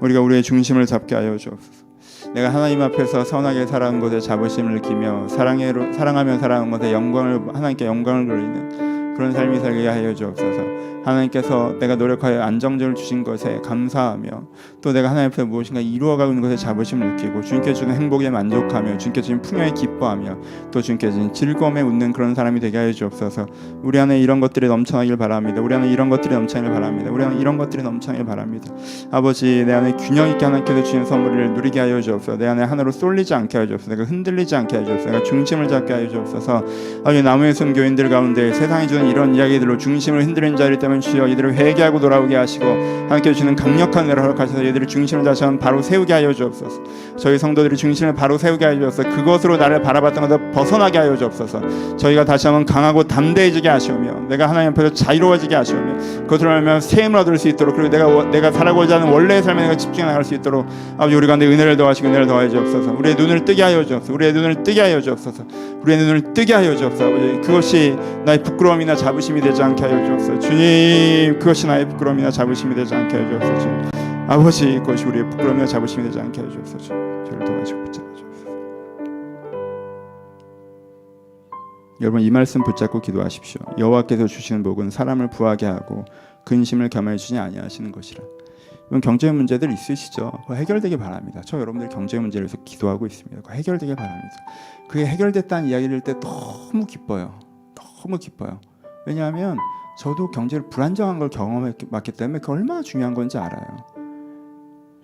우리가 우리의 중심을 잡게 하여 주옵소서. 내가 하나님 앞에서 선하게 살아온 것에 자부심을 기며 사랑하며 살아온 것에 하나님께 영광을 돌리는 그런 삶이 살게 하여 주옵소서. 하나님께서 내가 노력하여 안정적을 주신 것에 감사하며 또 내가 하나님 앞에 무엇인가 이루어가고 있는 것에 자부심을 느끼고 주님께 주는 행복에 만족하며 주님께 주신 풍요에 기뻐하며 또 주님께 주신 즐거움에 웃는 그런 사람이 되게 하여 주옵소서. 우리 안에 이런 것들이 넘쳐나길 바랍니다. 아버지, 내 안에 균형 있게 하나님께서 주신 선물을 누리게 하여 주옵소서. 내 안에 하나로 쏠리지 않게 하여 주옵소서. 내가 흔들리지 않게 하여 주옵소서. 내가 중심을 잡게 하여 주옵소서. 아버지, 나무의 손 교인들 가운데 세상이 주는 이런 이야기들로 중심을 흔들리는 자들 때문에 주여 이들을 회개하고 돌아오게 하시고 하나님께 주시는 강력한 은혜를 허락하셔서 이들의 중심을 다시 한번 바로 세우게 하여 주옵소서. 저희 성도들이 중심을 바로 세우게 하여 주옵소서. 그것으로 나를 바라봤던 것을 벗어나게 하여 주옵소서. 저희가 다시 한번 강하고 담대해지게 하시오며 내가 하나님 앞에서 자유로워지게 하시오며 그것으로 하면 세임을 얻을 수 있도록 그리고 내가 살아가고자 하는 원래의 삶에 내가 집중해 나갈 수 있도록 아버지, 우리 가운데 은혜를 더하시고 은혜를 더하여 주옵소서. 우리의 눈을 뜨게 하여 주옵소서. 아버지, 그것이 나의 부끄러움이나 자부심이 되지 않게 하여 주옵소서. 주님, 그것이 나의 부끄러움이나 자부심이 되지 않게 하여 주옵소서. 아버지, 그것이 우리의 부끄러움이나 자부심이 되지 않게 하여 주옵소서. 저를 도와주고 붙잡아 주옵소서. 여러분, 이 말씀 붙잡고 기도하십시오. 여호와께서 주시는 복은 사람을 부하게 하고 근심을 겸하여 주지 아니하시는 것이라. 여러분, 경제 문제들 있으시죠? 그거 해결되길 바랍니다. 저 여러분들 경제 문제를 위해서 기도하고 있습니다. 그거 해결되길 바랍니다. 그게 해결됐다는 이야기를 들 때 너무 기뻐요. 왜냐하면 저도 경제를 불안정한 걸 경험했기 때문에 그게 얼마나 중요한 건지 알아요.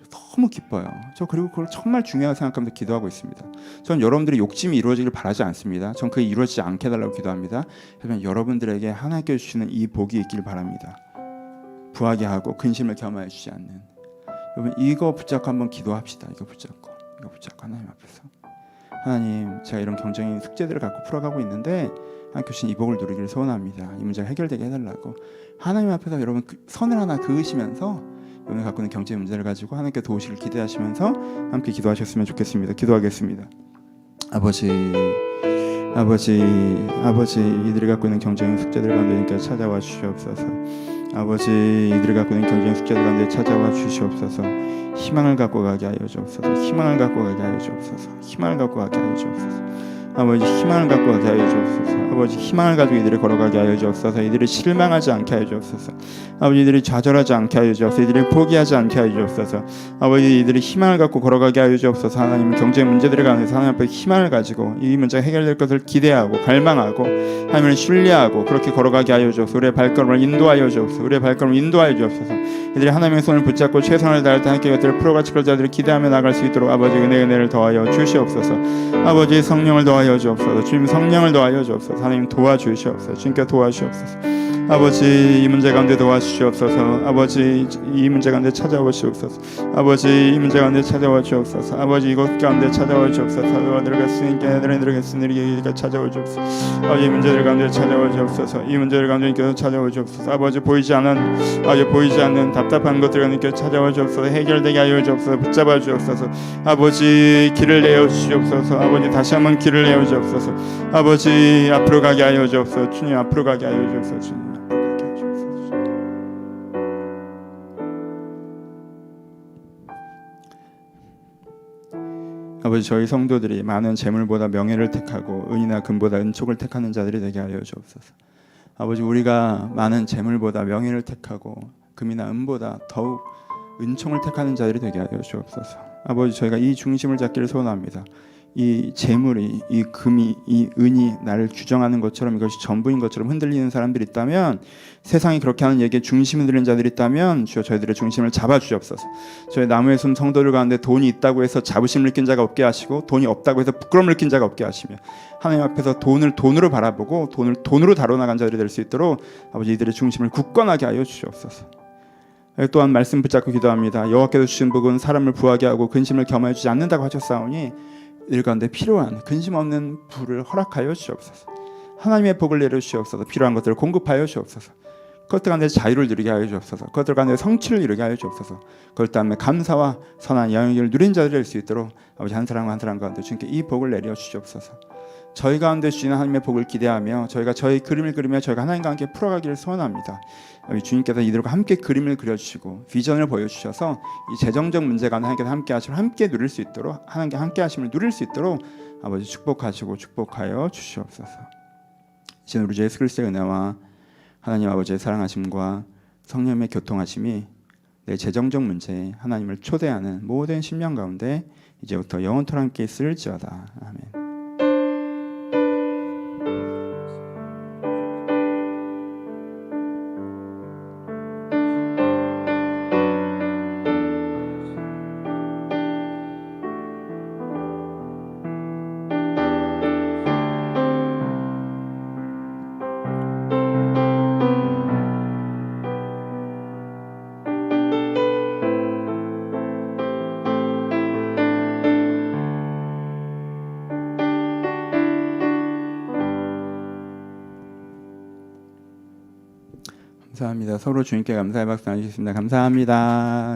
너무 기뻐요. 저 그리고 그걸 정말 중요하게 생각하면서 기도하고 있습니다. 전 여러분들의 욕심이 이루어지길 바라지 않습니다. 전 그게 이루어지지 않게 해달라고 기도합니다. 하지만 여러분들에게 하나님께 주시는 이 복이 있길 바랍니다. 부하게 하고 근심을 겸하여 주지 않는. 여러분, 이거 붙잡고 한번 기도합시다. 이거 붙잡고 하나님 앞에서, 하나님, 제가 이런 경쟁인 숙제들을 갖고 풀어가고 있는데 하나님께 주신 이 복을 누리기를 소원합니다. 이 문제가 해결되게 해달라고 하나님 앞에서 여러분 선을 하나 그으시면서 여러분이 갖고 있는 경제 문제를 가지고 하나님께 도우시길 기대하시면서 함께 기도하셨으면 좋겠습니다. 기도하겠습니다. 아버지, 아버지 이들이 갖고 있는 경쟁 숙제들 가운데 찾아와 주시옵소서. 아버지 이들이 갖고 있는 경쟁 숙제들 가운데 찾아와 주시옵소서. 희망을 갖고 가게 하여 주옵소서. 희망을 갖고 가게 하여 주옵소서. 희망을 갖고 가게 하여 주옵소서. 아버지 희망을 갖고 가게 하여 주옵소서. 아버지 희망을 가지고 이들이 걸어가게 하여 주옵소서. 이들이 실망하지 않게 하여 주옵소서. 아버지 이들이 좌절하지 않게 하여 주옵소서. 이들이 포기하지 않게 하여 주옵소서. 아버지 이들이 희망을 갖고 걸어가게 하여 주옵소서. 하나님 경제 문제들에 관해서 하나님 앞에 희망을 가지고 이 문제가 해결될 것을 기대하고 갈망하고 하나님을 신뢰하고 그렇게 걸어가게 하여 주옵소서. 우리의 발걸음을 인도하여 주옵소서. 우리의 발걸음을 인도하여 주옵소서. 이들이 하나님의 손을 붙잡고 최선을 다할 때 함께 곁을 풀어가칠 자들을 기대하며 나갈 수 있도록 아버지 은혜를 더하여 주시옵소서. 아버지 성령을 더하여 주옵소서. 주님 성령을 더하여 주옵소서. 하나님 도와주시옵소서. 주님께 도와주시옵소서. 아버지 이 문제 가운데 도와주시옵소서. 아버지 이 문제 가운데 찾아와 주옵소서. 아버지 이 문제 가운데 찾아와 주옵소서. 아버지 이곳 가운데 찾아와 주옵소서. 도와드리겠으니까 애들에게 찾아와 주옵소서. 아버지 이 문제들 가운데 찾아와 주옵소서. 이 문제들 가운데 님께서 찾아와 주옵소서. 아버지 보이지 않는 답답한 것들과 님께 찾아와 주옵소서. 해결되게 하여 주옵소서. 붙잡아 주옵소서. 아버지 길을 내어 주옵소서. 아버지 다시 한번 길을 내어 주옵소서. 아버지 앞으로 가게 하여 주옵소서. 주님 앞으로 가게 하여 주옵소서. 주님 아버지 저희 성도들이 많은 재물보다 명예를 택하고 은이나 금보다 은촉을 택하는 자들이 되게 하여 주옵소서. 아버지 우리가 많은 재물보다 명예를 택하고 금이나 은보다 더욱 은총을 택하는 자들이 되게 하여 주옵소서. 아버지 저희가 이 중심을 잡기를 소원합니다. 이 재물이, 이 금이, 이 은이 나를 규정하는 것처럼 이것이 전부인 것처럼 흔들리는 사람들이 있다면, 세상이 그렇게 하는 얘기에 중심을 들이는 자들이 있다면 주여 저희들의 중심을 잡아주옵소서. 저희 나무의 숨 성도들 가운데 돈이 있다고 해서 자부심을 느낀 자가 없게 하시고 돈이 없다고 해서 부끄러움을 느낀 자가 없게 하시며 하나님 앞에서 돈을 돈으로 바라보고 돈을 돈으로 다뤄나간 자들이 될 수 있도록 아버지 이들의 중심을 굳건하게 하여 주시옵소서. 또한 말씀 붙잡고 기도합니다. 여호와께서 주신 복은 사람을 부하게 하고 근심을 겸하여 주지 않는다고 하셨사오니 일 가운데 필요한 근심 없는 부를 허락하여 주옵소서. 하나님의 복을 내려 주시옵소서. 필요한 것들을 공급하여 주옵소서. 그것들 가운데 자유를 누리게 하여 주옵소서. 그것들 가운데 성취를 이루게 하여 주옵소서. 그것 때문에 감사와 선한 영역을 누린 자들이 될 수 있도록 아버지 한 사람 한 사람 가운데 주님께 이 복을 내려 주시옵소서. 저희 가운데 주시는 하나님의 복을 기대하며 저희가 저희 그림을 그리며 저희가 하나님과 함께 풀어가기를 소원합니다. 주님께서 이들과 함께 그림을 그려주시고 비전을 보여주셔서 이 재정적 문제가 하나님께서 함께 하시면 함께 누릴 수 있도록 하나님께 함께 하심을 누릴 수 있도록 아버지 축복하시고 축복하여 주시옵소서. 이제 우리 주 예수 그리스도의 은혜와 하나님 아버지의 사랑하심과 성령의 교통하심이 내 재정적 문제에 하나님을 초대하는 모든 심령 가운데 이제부터 영원토록 함께 있을지어다. 아멘. 감사합니다. 서로 주님께 감사의 박수 나누겠습니다. 감사합니다.